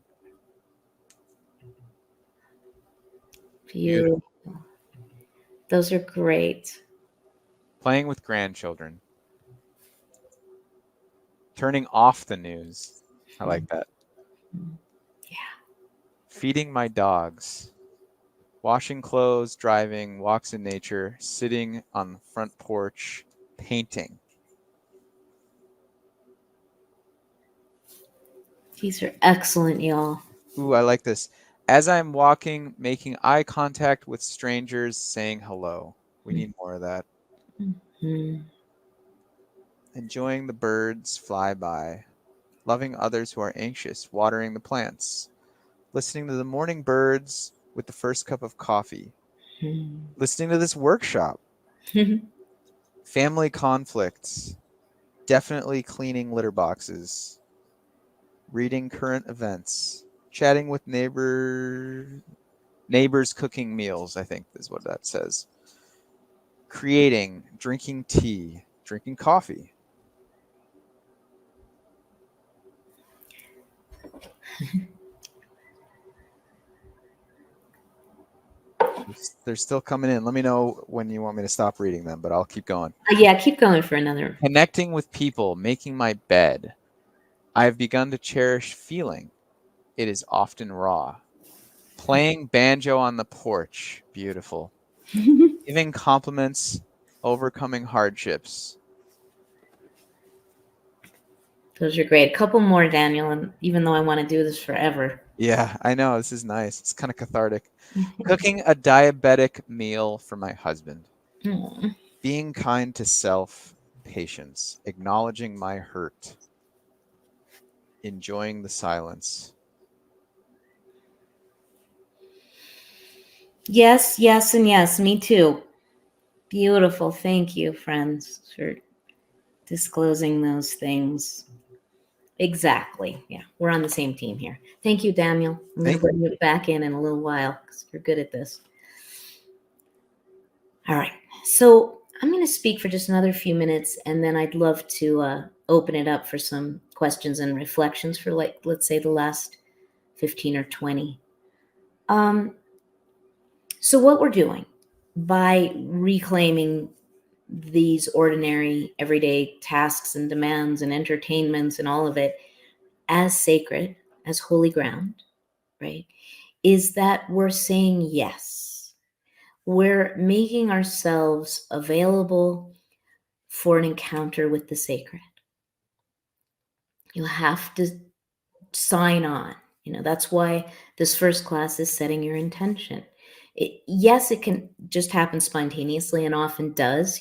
Beautiful. Those are great. Playing with grandchildren. Turning off the news. I like that. Yeah. Feeding my dogs. Washing clothes, driving, walks in nature, sitting on the front porch, painting. These are excellent, y'all. Ooh, I like this. As I'm walking, making eye contact with strangers, saying hello. We need more of that. Enjoying the birds fly by. Loving others who are anxious, watering the plants. Listening to the morning birds with the first cup of coffee. Listening to this workshop. Family conflicts. Definitely cleaning litter boxes. Reading current events. Chatting with neighbors cooking meals, I think is what that says. Creating, drinking tea, drinking coffee. They're still coming in. Let me know when you want me to stop reading them, but I'll keep going. Yeah, keep going for another. Connecting with people, making my bed. I have begun to cherish feeling. It is often raw. Playing banjo on the porch. Beautiful. Giving compliments, overcoming hardships. Those are great. A couple more, Daniel, and even though I want to do this forever. Yeah, I know. This is nice. It's kind of cathartic. Cooking a diabetic meal for my husband. Aw. Being kind to self, patience, acknowledging my hurt, enjoying the silence. Yes, yes, and yes. Me too. Beautiful. Thank you, friends, for disclosing those things. Exactly. Yeah, we're on the same team here. Thank you, Daniel. I'm going to Thank bring you back in a little while because you're good at this. All right. So I'm going to speak for just another few minutes, and then I'd love to open it up for some questions and reflections for, like, let's say the last 15 or 20. So what we're doing by reclaiming these ordinary everyday tasks and demands and entertainments and all of it as sacred, as holy ground, right, is that we're saying yes. We're making ourselves available for an encounter with the sacred. You have to sign on. That's why this first class is setting your intention. Yes, it can just happen spontaneously and often does.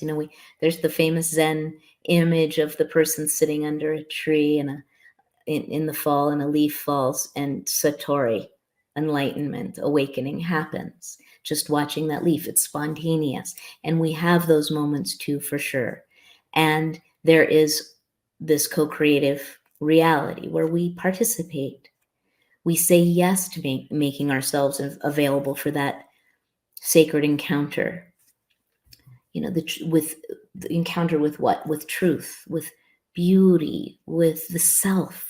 There's the famous Zen image of the person sitting under a tree and in the fall, and a leaf falls, and satori, enlightenment, awakening happens. Just watching that leaf, it's spontaneous. And we have those moments too, for sure. And there is this co-creative reality where we participate. We say yes to making ourselves available for that sacred encounter. With the encounter with what? With truth, with beauty, with the self,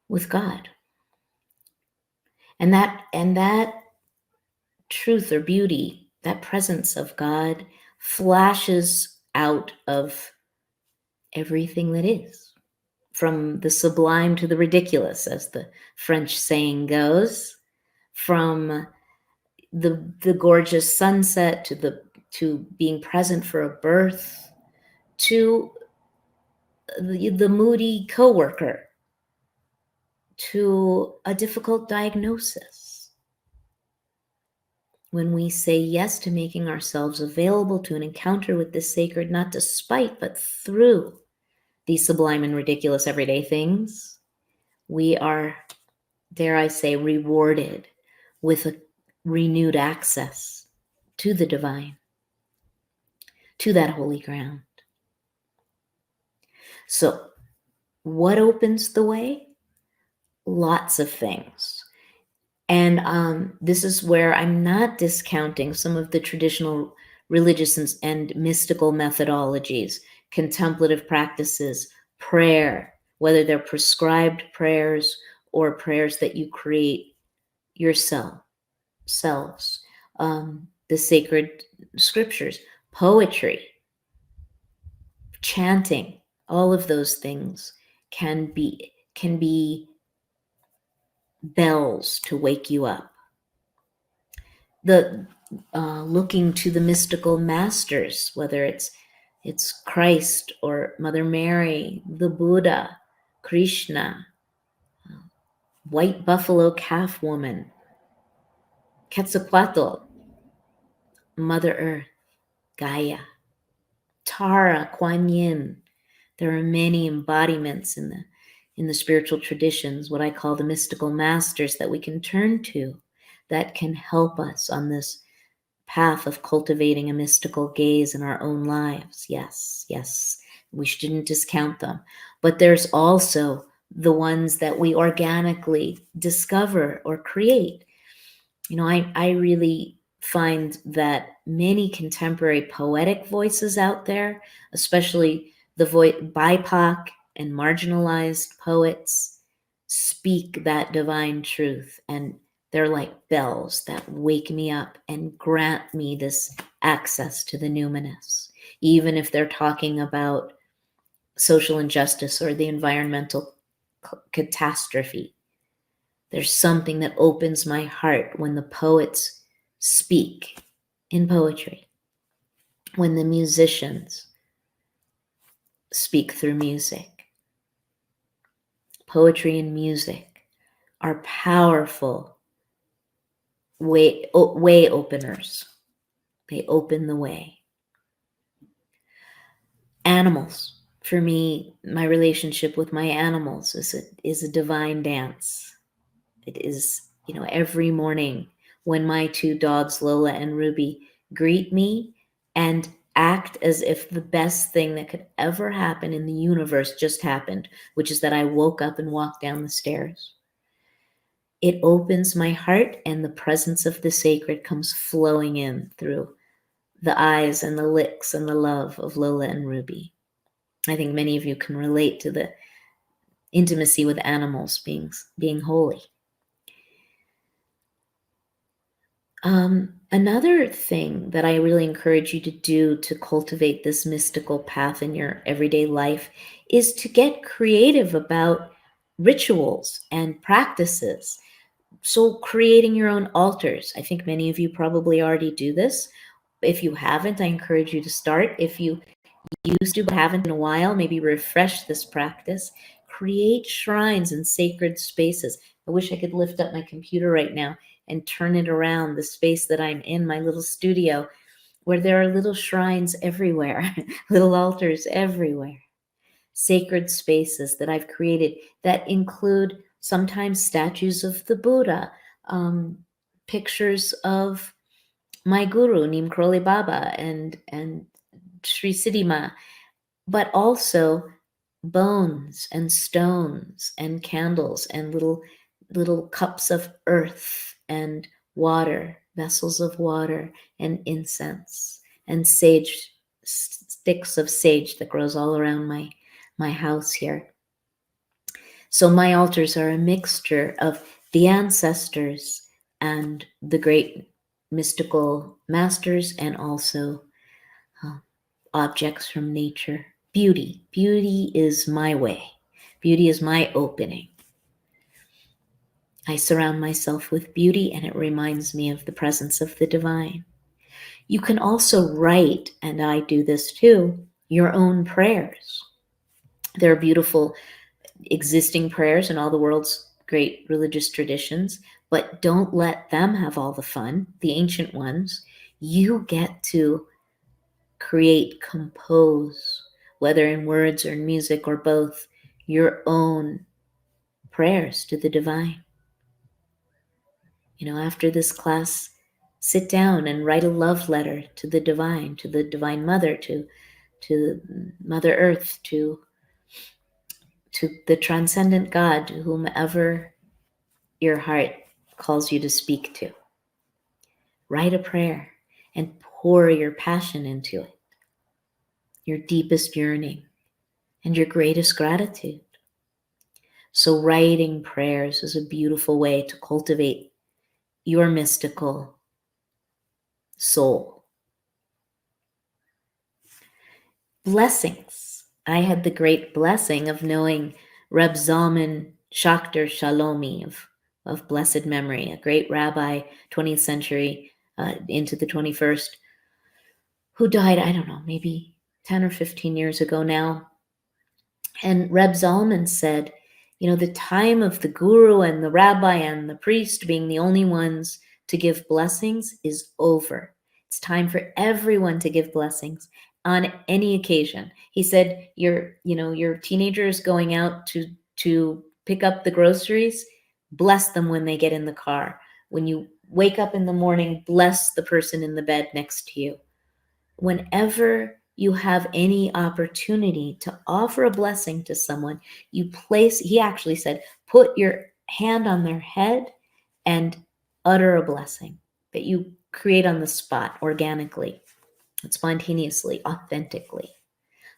with God. And that truth or beauty, that presence of God, flashes out of everything that is, from the sublime to the ridiculous, as the French saying goes, from the gorgeous sunset to being present for a birth, to the moody coworker, to a difficult diagnosis. When we say yes to making ourselves available to an encounter with the sacred, not despite, but through these sublime and ridiculous everyday things, we are, dare I say, rewarded with a renewed access to the divine, to that holy ground. So, what opens the way? Lots of things. And this is where I'm not discounting some of the traditional religious and mystical methodologies, contemplative practices, prayer, whether they're prescribed prayers or prayers that you create yourselves, the sacred scriptures, poetry, chanting, all of those things can be bells to wake you up. The looking to the mystical masters, whether it's Christ or Mother Mary, the Buddha, Krishna, white buffalo calf woman, Quetzalcoatl, Mother Earth, Gaia, Tara, Kuan Yin. There are many embodiments in the spiritual traditions, what I call the mystical masters, that we can turn to, that can help us on this path of cultivating a mystical gaze in our own lives. Yes, yes, we shouldn't discount them. But there's also the ones that we organically discover or create. I really find that many contemporary poetic voices out there, especially the BIPOC and marginalized poets, speak that divine truth, and they're like bells that wake me up and grant me this access to the numinous, even if they're talking about social injustice or the environmental catastrophe. There's something that opens my heart when the poets speak in poetry, when the musicians speak through music. poetry and music are powerful way openers. They open the way. Animals. For me, my relationship with my animals is a divine dance. It is, every morning when my two dogs, Lola and Ruby, greet me and act as if the best thing that could ever happen in the universe just happened, which is that I woke up and walked down the stairs. It opens my heart, and the presence of the sacred comes flowing in through the eyes and the licks and the love of Lola and Ruby. I think many of you can relate to the intimacy with animals being holy. Another thing that I really encourage you to do to cultivate this mystical path in your everyday life is to get creative about rituals and practices. So creating your own altars. I think many of you probably already do this. If you haven't, I encourage you to start. If you used to but haven't in a while, maybe refresh this practice. Create shrines and sacred spaces. I wish I could lift up my computer right now and turn it around, the space that I'm in, my little studio, where there are little shrines everywhere, little altars everywhere. Sacred spaces that I've created that include sometimes statues of the Buddha, pictures of my guru, Neem Karoli Baba, and Sri Siddhima, but also bones and stones and candles and little cups of earth and water, vessels of water and incense and sage, sticks of sage that grows all around my house here. So my altars are a mixture of the ancestors and the great mystical masters, and also objects from nature. Beauty. Beauty is my way. Beauty is my opening. I surround myself with beauty, and it reminds me of the presence of the divine. You can also write, and I do this too, your own prayers. There are beautiful existing prayers in all the world's great religious traditions, but don't let them have all the fun, the ancient ones. You get to create, compose, whether in words or in music or both, your own prayers to the divine. After this class, sit down and write a love letter to the divine mother, to Mother Earth, to the transcendent God, to whomever your heart calls you to speak to. Write a prayer and pour your passion into it, your deepest yearning, and your greatest gratitude. So writing prayers is a beautiful way to cultivate your mystical soul. Blessings. I had the great blessing of knowing Reb Zalman Schachter Shalomi of blessed memory, a great rabbi, 20th century into the 21st, who died, I don't know, maybe 10 or 15 years ago now. And Reb Zalman said, the time of the guru and the rabbi and the priest being the only ones to give blessings is over. It's time for everyone to give blessings on any occasion. He said, your teenager is going out to pick up the groceries, bless them when they get in the car. When you wake up in the morning, bless the person in the bed next to you. Whenever you have any opportunity to offer a blessing to someone, he actually said, put your hand on their head and utter a blessing that you create on the spot organically, spontaneously, authentically.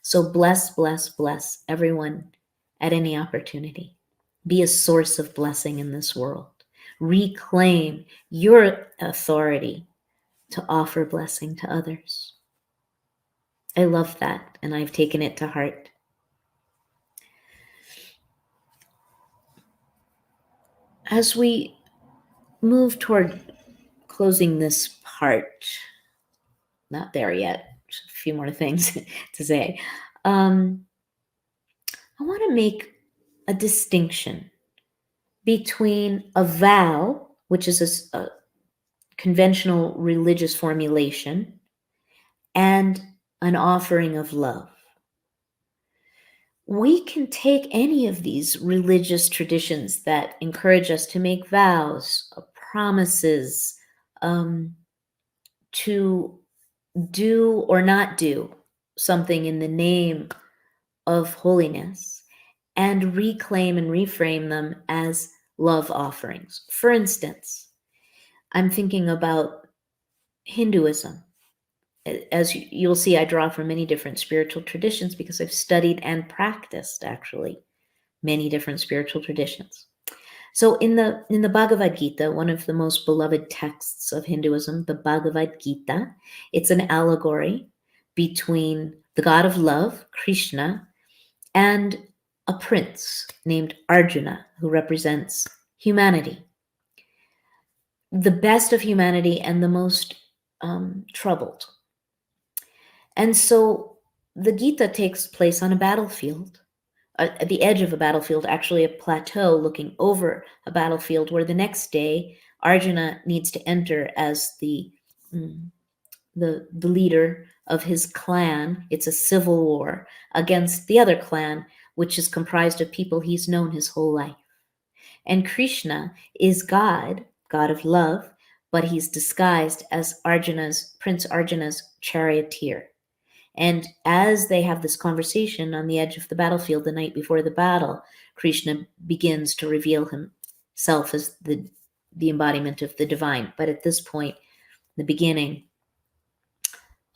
So bless, bless, bless everyone at any opportunity. Be a source of blessing in this world. Reclaim your authority to offer blessing to others. I love that, and I've taken it to heart. As we move toward closing this part, not there yet, just a few more things to say. I want to make a distinction between a vow, which is a conventional religious formulation, and an offering of love. We can take any of these religious traditions that encourage us to make vows, promises, to do or not do something in the name of holiness, and reclaim and reframe them as love offerings. For instance, I'm thinking about Hinduism. As you'll see, I draw from many different spiritual traditions because I've studied and practiced actually many different spiritual traditions. So in the Bhagavad Gita, one of the most beloved texts of Hinduism, the Bhagavad Gita, it's an allegory between the god of love, Krishna, and a prince named Arjuna, who represents humanity, the best of humanity and the most troubled. And so the Gita takes place on a battlefield, at the edge of a battlefield, actually a plateau looking over a battlefield, where the next day Arjuna needs to enter as the leader of his clan. It's a civil war against the other clan, which is comprised of people he's known his whole life. And Krishna is God of love, but he's disguised as Prince Arjuna's charioteer. And as they have this conversation on the edge of the battlefield the night before the battle, Krishna begins to reveal himself as the embodiment of the divine. But at this point, the beginning,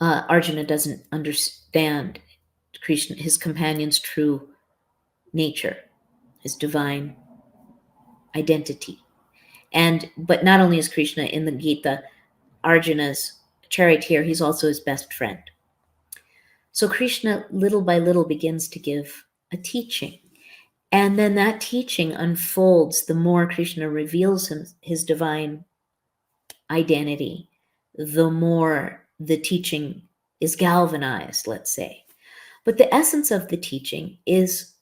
Arjuna doesn't understand Krishna, his companion's true nature, his divine identity. But not only is Krishna in the Gita Arjuna's charioteer, he's also his best friend. So Krishna, little by little, begins to give a teaching. And then that teaching unfolds the more Krishna reveals his divine identity, the more the teaching is galvanized, let's say. But the essence of the teaching is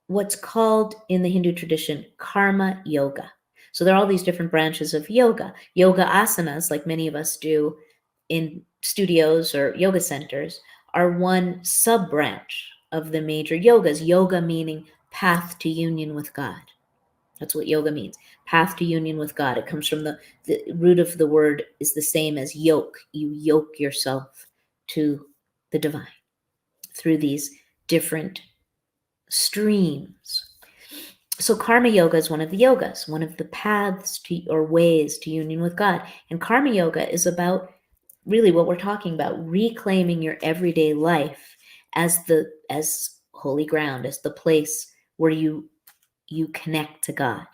what's called in the Hindu tradition karma yoga. So there are all these different branches of yoga. Yoga asanas, like many of us do in studios or yoga centers, are one sub branch of the major yogas. Yoga meaning path to union with God. That's what yoga means. Path to union with God. It comes from the root of the word is the same as yoke. You yoke yourself to the divine through these different streams. So karma yoga is one of the yogas, one of the paths to or ways to union with God. And karma yoga is about really what we're talking about, reclaiming your everyday life as holy ground, as the place where you connect to God.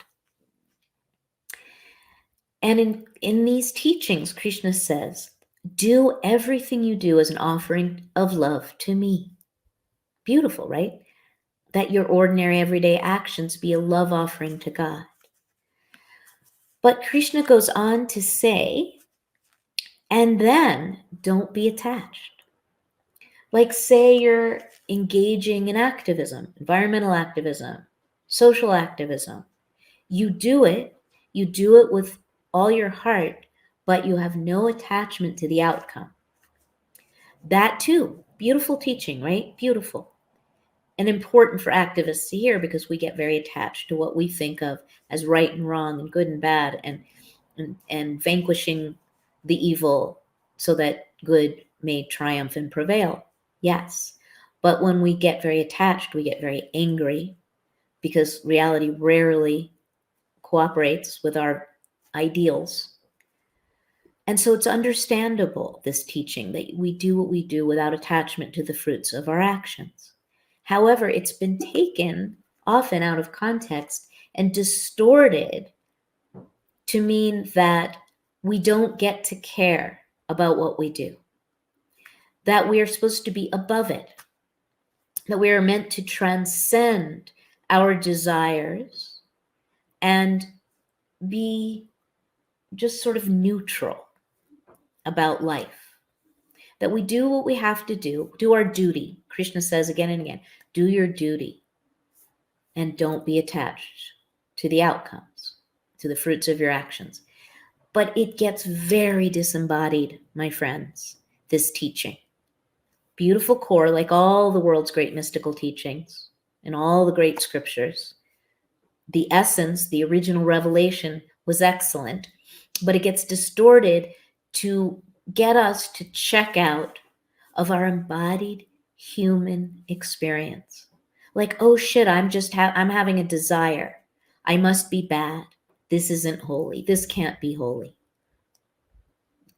And in these teachings, Krishna says, do everything you do as an offering of love to me. Beautiful, right? That your ordinary everyday actions be a love offering to God. But Krishna goes on to say, and then don't be attached. Like, say you're engaging in activism, environmental activism, social activism. You do it with all your heart, but you have no attachment to the outcome. That too, beautiful teaching, right? Beautiful. And important for activists to hear, because we get very attached to what we think of as right and wrong and good and bad, and vanquishing the evil so that good may triumph and prevail. Yes. But when we get very attached, we get very angry, because reality rarely cooperates with our ideals. And so it's understandable, this teaching, that we do what we do without attachment to the fruits of our actions. However, it's been taken often out of context and distorted to mean that we don't get to care about what we do, that we are supposed to be above it, that we are meant to transcend our desires and be just sort of neutral about life, that we do what we have to do our duty. Krishna says again and again, do your duty. and don't be attached to the outcomes, to the fruits of your actions. But it gets very disembodied, my friends, this teaching. Beautiful core, like all the world's great mystical teachings and all the great scriptures. The essence, the original revelation was excellent, but it gets distorted to get us to check out of our embodied human experience. Like, oh shit, I'm having a desire. I must be bad. This isn't holy. This can't be holy.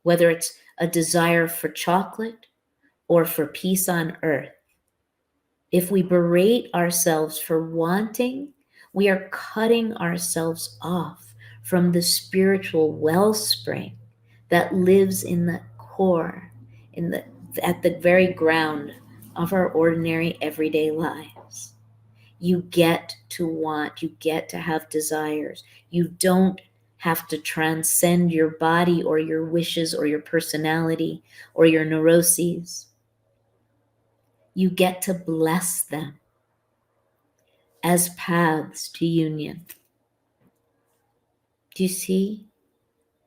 Whether it's a desire for chocolate or for peace on earth, if we berate ourselves for wanting, we are cutting ourselves off from the spiritual wellspring that lives in the core, at the very ground of our ordinary everyday lives. You get to want, you get to have desires. You don't have to transcend your body or your wishes or your personality or your neuroses. You get to bless them as paths to union. Do you see?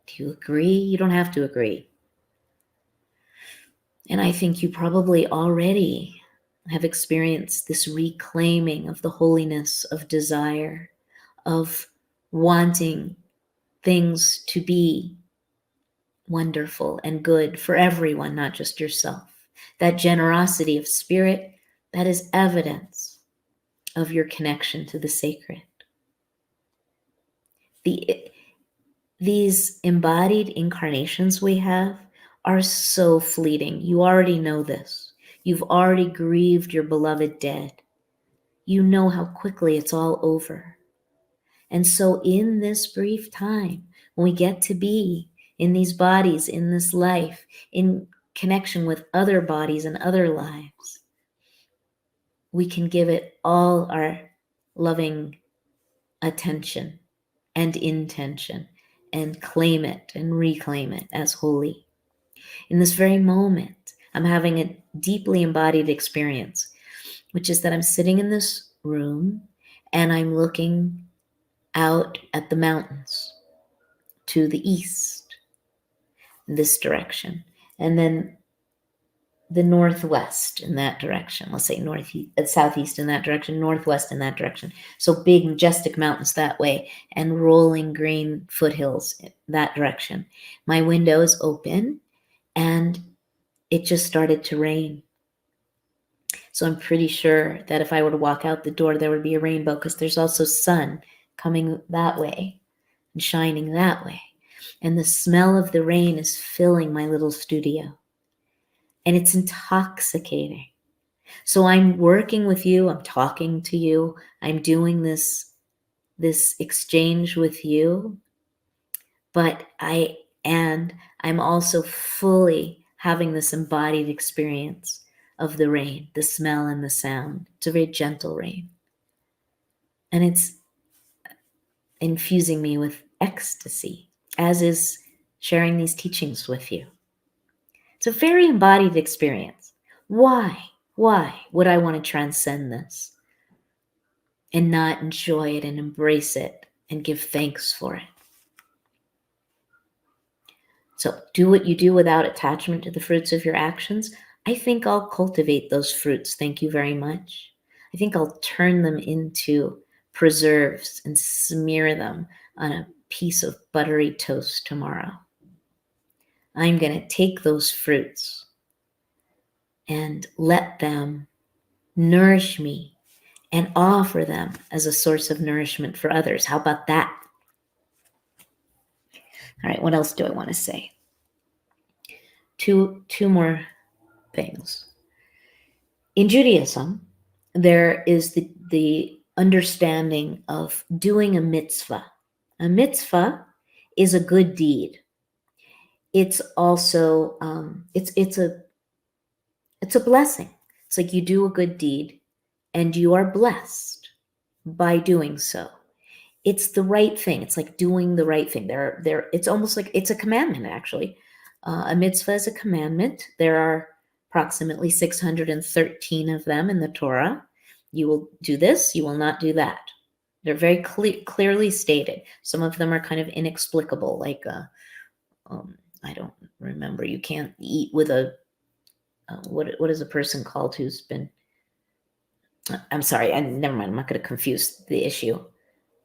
Do you agree? You don't have to agree. And I think you probably already have experienced this reclaiming of the holiness of desire, of wanting things to be wonderful and good for everyone, not just yourself. That generosity of spirit, that is evidence of your connection to the sacred. These embodied incarnations we have are so fleeting. You already know this. You've already grieved your beloved dead. You know how quickly it's all over. And so in this brief time, when we get to be in these bodies, in this life, in connection with other bodies and other lives, we can give it all our loving attention and intention and claim it and reclaim it as holy. In this very moment, I'm having a deeply embodied experience, which is that I'm sitting in this room and I'm looking out at the mountains to the east, in this direction, and then the northwest in that direction. Let's say southeast in that direction, northwest in that direction. So big, majestic mountains that way, and rolling green foothills in that direction. My window is open, and it just started to rain. So I'm pretty sure that if I were to walk out the door, there would be a rainbow, because there's also sun coming that way and shining that way. And the smell of the rain is filling my little studio. And it's intoxicating. So I'm working with you, I'm talking to you, I'm doing this exchange with you, but I'm also fully having this embodied experience of the rain, the smell and the sound. It's a very gentle rain. And it's infusing me with ecstasy, as is sharing these teachings with you. It's a very embodied experience. Why would I want to transcend this and not enjoy it and embrace it and give thanks for it? So do what you do without attachment to the fruits of your actions. I think I'll cultivate those fruits. Thank you very much. I think I'll turn them into preserves and smear them on a piece of buttery toast tomorrow. I'm going to take those fruits and let them nourish me and offer them as a source of nourishment for others. How about that? All right, what else do I want to say? Two more things. In Judaism, there is the understanding of doing a mitzvah. A mitzvah is a good deed. It's also it's a blessing. It's like you do a good deed and you are blessed by doing so. It's the right thing. It's like doing the right thing. It's almost like it's a commandment, actually. A mitzvah is a commandment. There are approximately 613 of them in the Torah. You will do this, you will not do that. They're very clearly stated. Some of them are kind of inexplicable, like I don't remember. You can't eat with a what is a person called who's been? I'm sorry. Never mind. I'm not going to confuse the issue.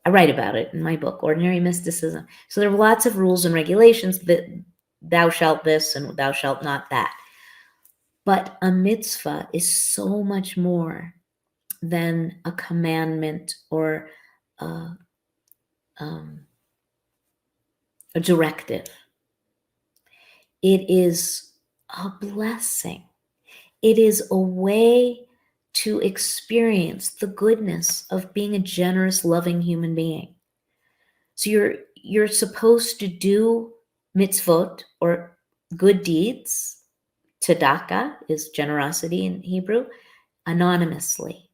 I write about it in my book, Ordinary Mysticism. So there are lots of rules and regulations that thou shalt this and thou shalt not that. But a mitzvah is so much more than a commandment or a, um, a directive. It is a blessing. It is a way to experience the goodness of being a generous, loving human being. So you're supposed to do mitzvot or good deeds. Tzedakah is generosity in Hebrew, anonymously.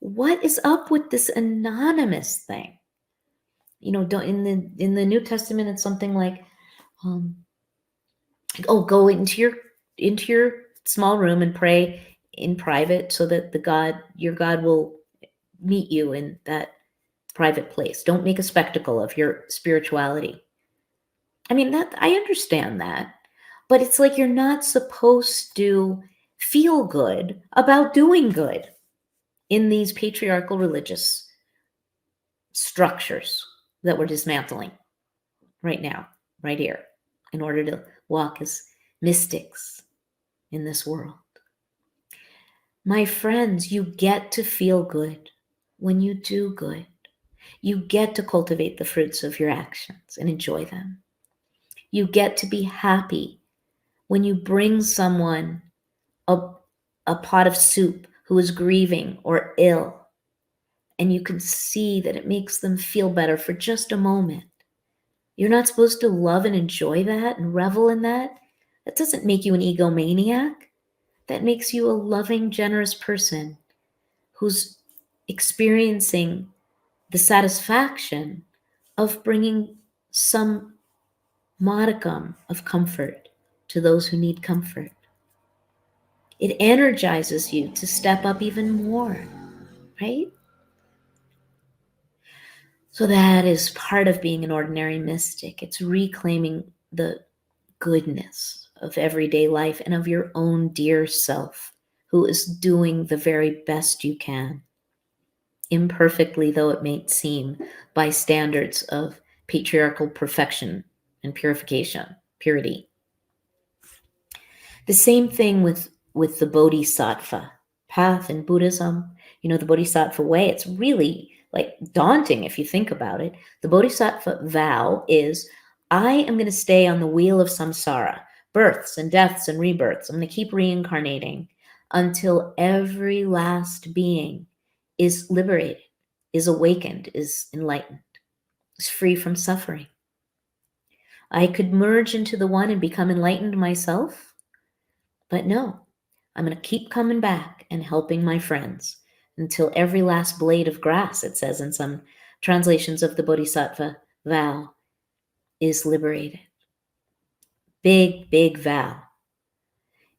What is up with this anonymous thing? Don't in the New Testament it's something like, go into your small room and pray in private so that your God will meet you in that private place. Don't make a spectacle of your spirituality. I mean, that I understand that, but it's like you're not supposed to feel good about doing good in these patriarchal religious structures that we're dismantling right now, right here, in order to walk as mystics in this world. My friends, you get to feel good when you do good. You get to cultivate the fruits of your actions and enjoy them. You get to be happy when you bring someone a pot of soup who is grieving or ill, and you can see that it makes them feel better for just a moment. You're not supposed to love and enjoy that and revel in that. That doesn't make you an egomaniac. That makes you a loving, generous person who's experiencing the satisfaction of bringing some modicum of comfort to those who need comfort. It energizes you to step up even more, right? So that is part of being an ordinary mystic. It's reclaiming the goodness of everyday life and of your own dear self, who is doing the very best you can, imperfectly though it may seem, by standards of patriarchal perfection and purity. The same thing with the bodhisattva path in Buddhism. The bodhisattva way, it's really like daunting if you think about it. The bodhisattva vow is, I am going to stay on the wheel of samsara, births and deaths and rebirths. I'm going to keep reincarnating until every last being is liberated, is awakened, is enlightened, is free from suffering. I could merge into the one and become enlightened myself, but no, I'm going to keep coming back and helping my friends until every last blade of grass, it says in some translations of the Bodhisattva vow, is liberated. Big, big vow.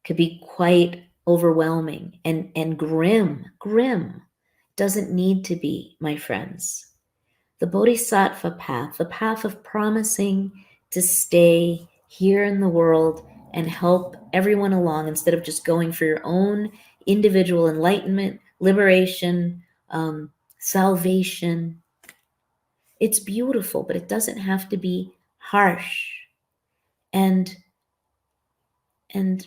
Could be quite overwhelming and grim. Doesn't need to be, my friends. The Bodhisattva path, the path of promising to stay here in the world and help everyone along instead of just going for your own individual enlightenment, liberation, salvation. It's beautiful, but it doesn't have to be harsh and it's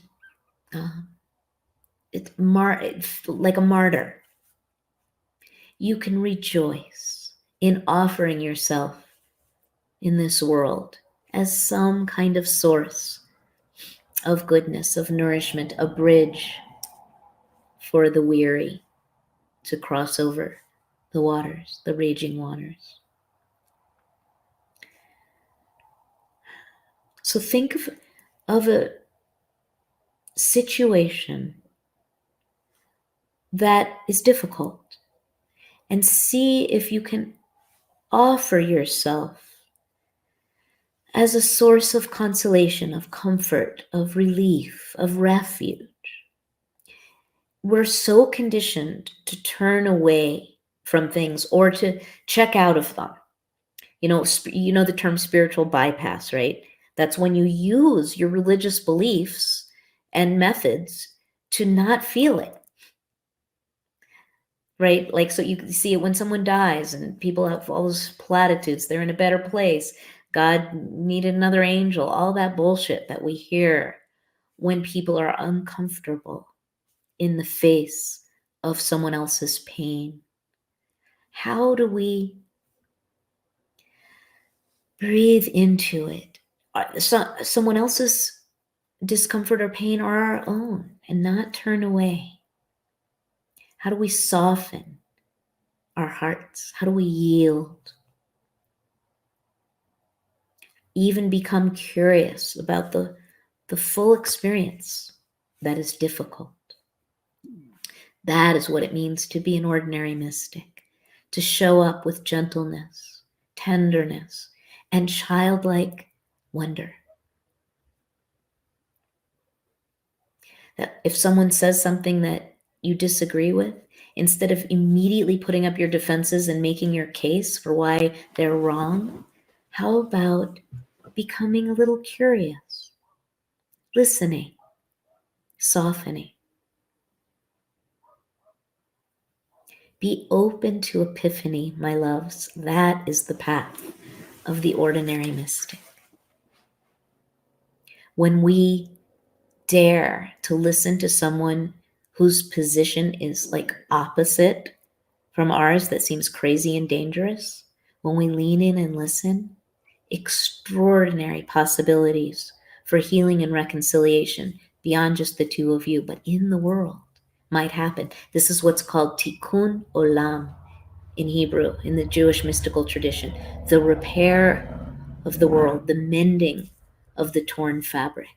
like a martyr. You can rejoice in offering yourself in this world as some kind of source of goodness, of nourishment, a bridge for the weary to cross over the waters, the raging waters. So think of a situation that is difficult and see if you can offer yourself as a source of consolation, of comfort, of relief, of refuge. we're so conditioned to turn away from things or to check out of them. You know the term spiritual bypass, right? That's when you use your religious beliefs and methods to not feel it, right? Like, so you can see it when someone dies and people have all those platitudes, they're in a better place, God needed another angel, all that bullshit that we hear when people are uncomfortable in the face of someone else's pain. How do we breathe into it? Someone else's discomfort or pain or our own, and not turn away? How do we soften our hearts? How do we yield? Even become curious about the full experience that is difficult. That is what it means to be an ordinary mystic, to show up with gentleness, tenderness, and childlike wonder. That if someone says something that you disagree with, instead of immediately putting up your defenses and making your case for why they're wrong, how about becoming a little curious, listening, softening? Be open to epiphany, my loves. That is the path of the ordinary mystic. When we dare to listen to someone whose position is like opposite from ours, that seems crazy and dangerous, when we lean in and listen, extraordinary possibilities for healing and reconciliation beyond just the two of you, but in the world might happen. This is what's called tikkun olam in Hebrew, in the Jewish mystical tradition, the repair of the world, the mending of the torn fabric.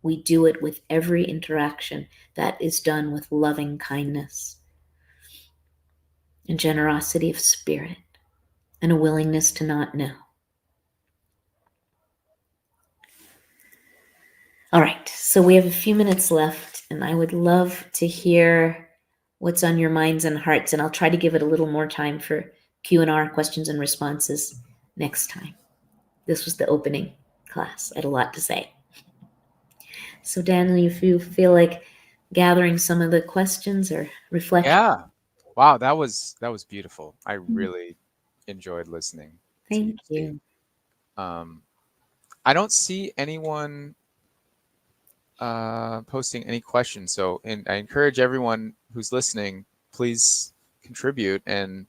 We do it with every interaction that is done with loving kindness and generosity of spirit and a willingness to not know. All right, so we have a few minutes left, and I would love to hear what's on your minds and hearts, and I'll try to give it a little more time for Q&R, questions and responses, next time. This was the opening class. I had a lot to say. So, Daniel, if you feel like gathering some of the questions or reflections. Yeah. Wow, that was beautiful. I really enjoyed listening to you Thank speak. you. I don't see anyone posting any questions, so and I encourage everyone who's listening, please contribute and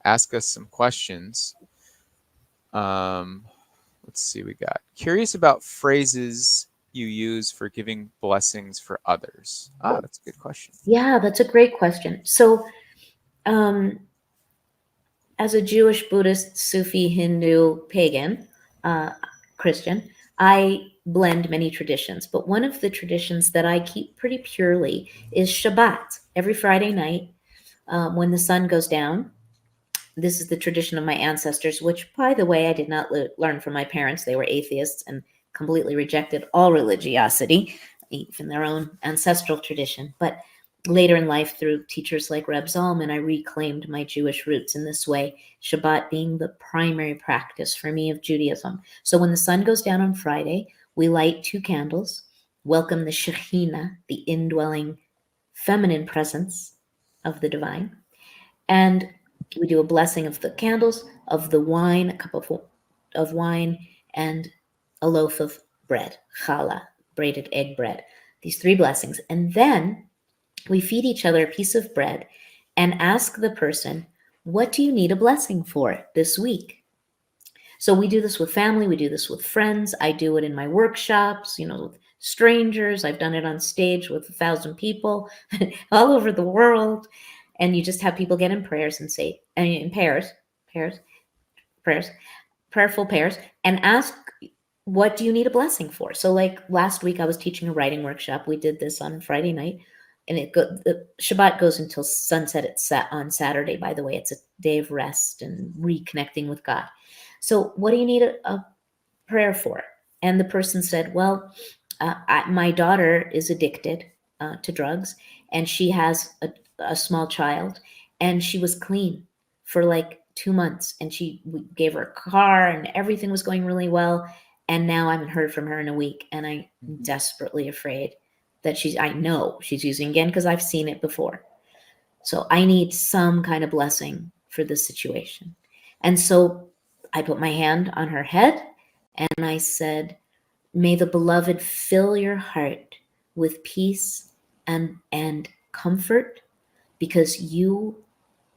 ask us some questions. Let's see, we got curious about phrases you use for giving blessings for others. Ah, that's a good question. Yeah, that's a great question. So, um, as a Jewish, Buddhist, Sufi, Hindu, pagan, uh, Christian, I blend many traditions. But one of the traditions that I keep pretty purely is Shabbat. Every Friday night, when the sun goes down, this is the tradition of my ancestors, which, by the way, I did not learn from my parents. They were atheists and completely rejected all religiosity, even their own ancestral tradition. But later in life, through teachers like Reb Zalman, I reclaimed my Jewish roots in this way, Shabbat being the primary practice for me of Judaism. So when the sun goes down on Friday, we light 2 candles, welcome the Shekhinah, the indwelling feminine presence of the divine, and we do a blessing of the candles, of the wine, a cup of wine, and a loaf of bread, challah, braided egg bread. These 3 blessings. And then we feed each other a piece of bread and ask the person, what do you need a blessing for this week? So we do this with family, we do this with friends. I do it in my workshops, with strangers. I've done it on stage with 1,000 people all over the world. And you just have people get in prayers and say, in prayers, prayerful pairs, and ask, what do you need a blessing for? So like last week, I was teaching a writing workshop. We did this on Friday night, and the Shabbat goes until sunset on Saturday. By the way, it's a day of rest and reconnecting with God. So what do you need a prayer for? And the person said, well, my daughter is addicted to drugs, and she has a small child, and she was clean for like 2 months, and we gave her a car, and everything was going really well. And now I haven't heard from her in a week, and I'm desperately afraid that I know she's using again because I've seen it before. So I need some kind of blessing for this situation. And so I put my hand on her head and I said, may the beloved fill your heart with peace and comfort, because you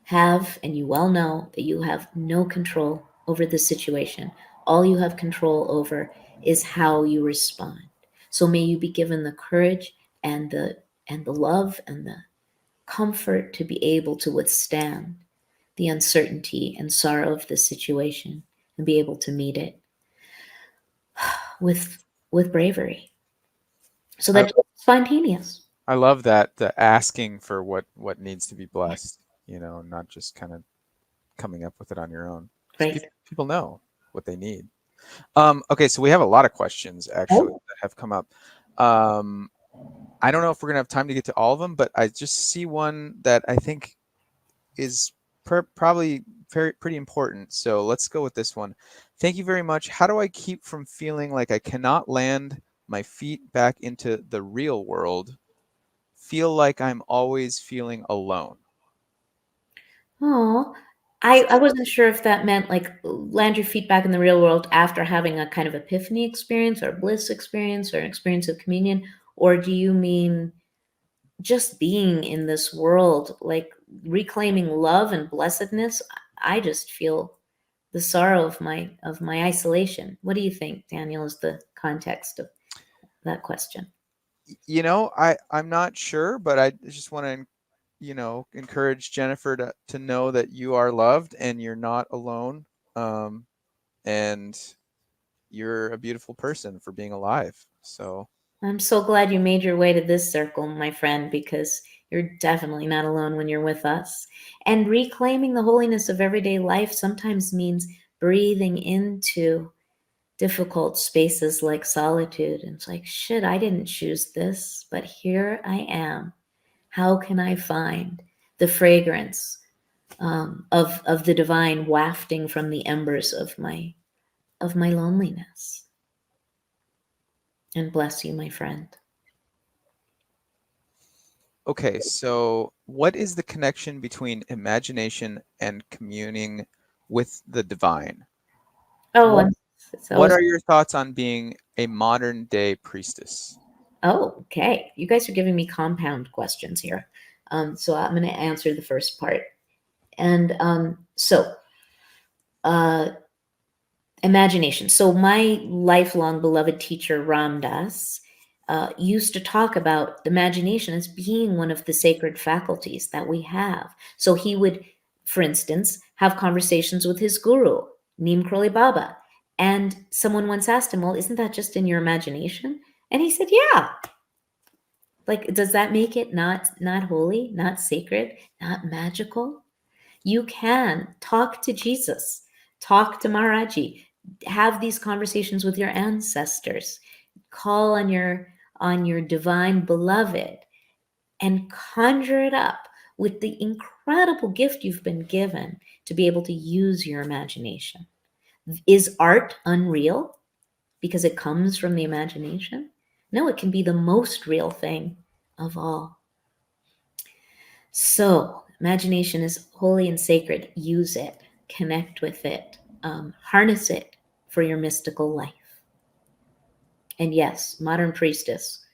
have, and you well know that you have no control over the situation. All you have control over is how you respond. So may you be given the courage and the love and the comfort to be able to withstand the uncertainty and sorrow of the situation and be able to meet it with bravery. So I, that's spontaneous. I love that, the asking for what needs to be blessed, not just kind of coming up with it on your own. Right. People know what they need. Okay, so we have a lot of questions actually that have come up. I don't know if we're gonna have time to get to all of them, but I just see one that I think is probably pretty important. So let's go with this one. Thank you very much. How do I keep from feeling like I cannot land my feet back into the real world? Feel like I'm always feeling alone. Oh, I wasn't sure if that meant like land your feet back in the real world after having a kind of epiphany experience or bliss experience or an experience of communion, or do you mean just being in this world, like reclaiming love and blessedness? I just feel the sorrow of my isolation. What do you think, Daniel, is the context of that question? I'm not sure, but I just want to encourage Jennifer to know that you are loved and you're not alone, and you're a beautiful person for being alive. So I'm so glad you made your way to this circle, my friend, because you're definitely not alone when you're with us. And reclaiming the holiness of everyday life sometimes means breathing into difficult spaces like solitude. And it's like, shit, I didn't choose this, but here I am. How can I find the fragrance of the divine wafting from the embers of my loneliness? And bless you, my friend. okay, so what is the connection between imagination and communing with the divine? Oh, What, so what are your thoughts on being a modern day priestess? oh, okay. You guys are giving me compound questions here. So I'm going to answer the first part. And uh, imagination. So my lifelong beloved teacher, Ram Dass, used to talk about imagination as being one of the sacred faculties that we have. So he would, for instance, have conversations with his guru, Neem Karoli Baba. And someone once asked him, well, isn't that just in your imagination? And he said, yeah. Like, does that make it not holy, not sacred, not magical? You can talk to Jesus, talk to Maharaji, have these conversations with your ancestors, call on your divine beloved, and conjure it up with the incredible gift you've been given to be able to use your imagination. Is art unreal because it comes from the imagination? No, it can be the most real thing of all. So, imagination is holy and sacred. Use it, connect with it, harness it for your mystical life. And yes, modern priestess.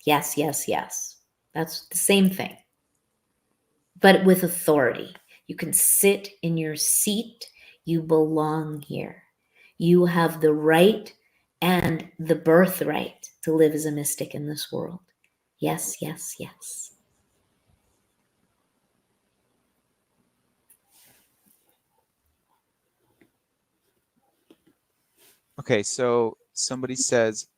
Yes, yes, yes. That's the same thing, but with authority. You can sit in your seat. You belong here. You have the right and the birthright to live as a mystic in this world. Yes, yes, yes. Okay, so somebody says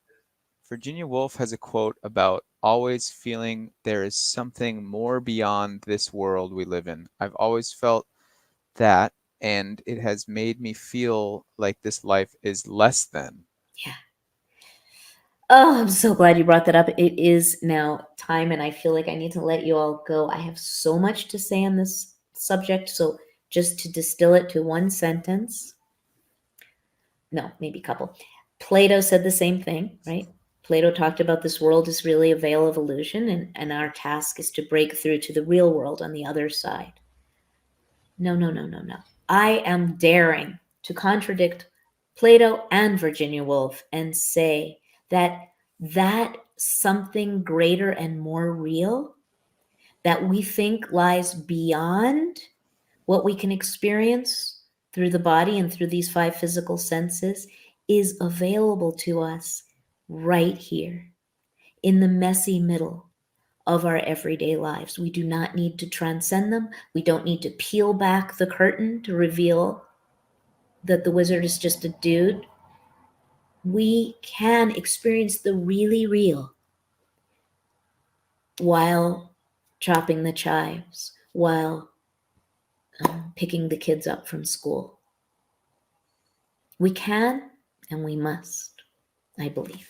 Virginia Woolf has a quote about always feeling there is something more beyond this world we live in. I've always felt that, and it has made me feel like this life is less than. Yeah. Oh, I'm so glad you brought that up. It is now time, and I feel like I need to let you all go. I have so much to say on this subject. So, just to distill it to one sentence, no, maybe a couple. Plato said the same thing, right? Plato talked about this world is really a veil of illusion, and our task is to break through to the real world on the other side. No, no, no, no, no. I am daring to contradict Plato and Virginia Woolf and say that something greater and more real that we think lies beyond what we can experience through the body and through these five physical senses is available to us right here in the messy middle of our everyday lives. We do not need to transcend them. We don't need to peel back the curtain to reveal that the wizard is just a dude. We can experience the really real while chopping the chives, while picking the kids up from school. We can and we must, I believe.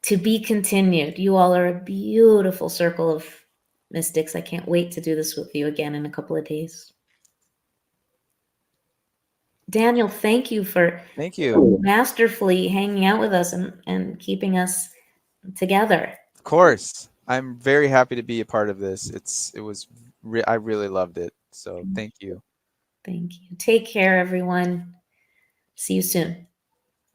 To be continued. You all are a beautiful circle of mystics. I can't wait to do this with you again in a couple of days. Daniel, thank you for Thank you. masterfully hanging out with us and keeping us together. Of course. I'm very happy to be a part of this. I really loved it. So thank you. Thank you. Take care, everyone. See you soon.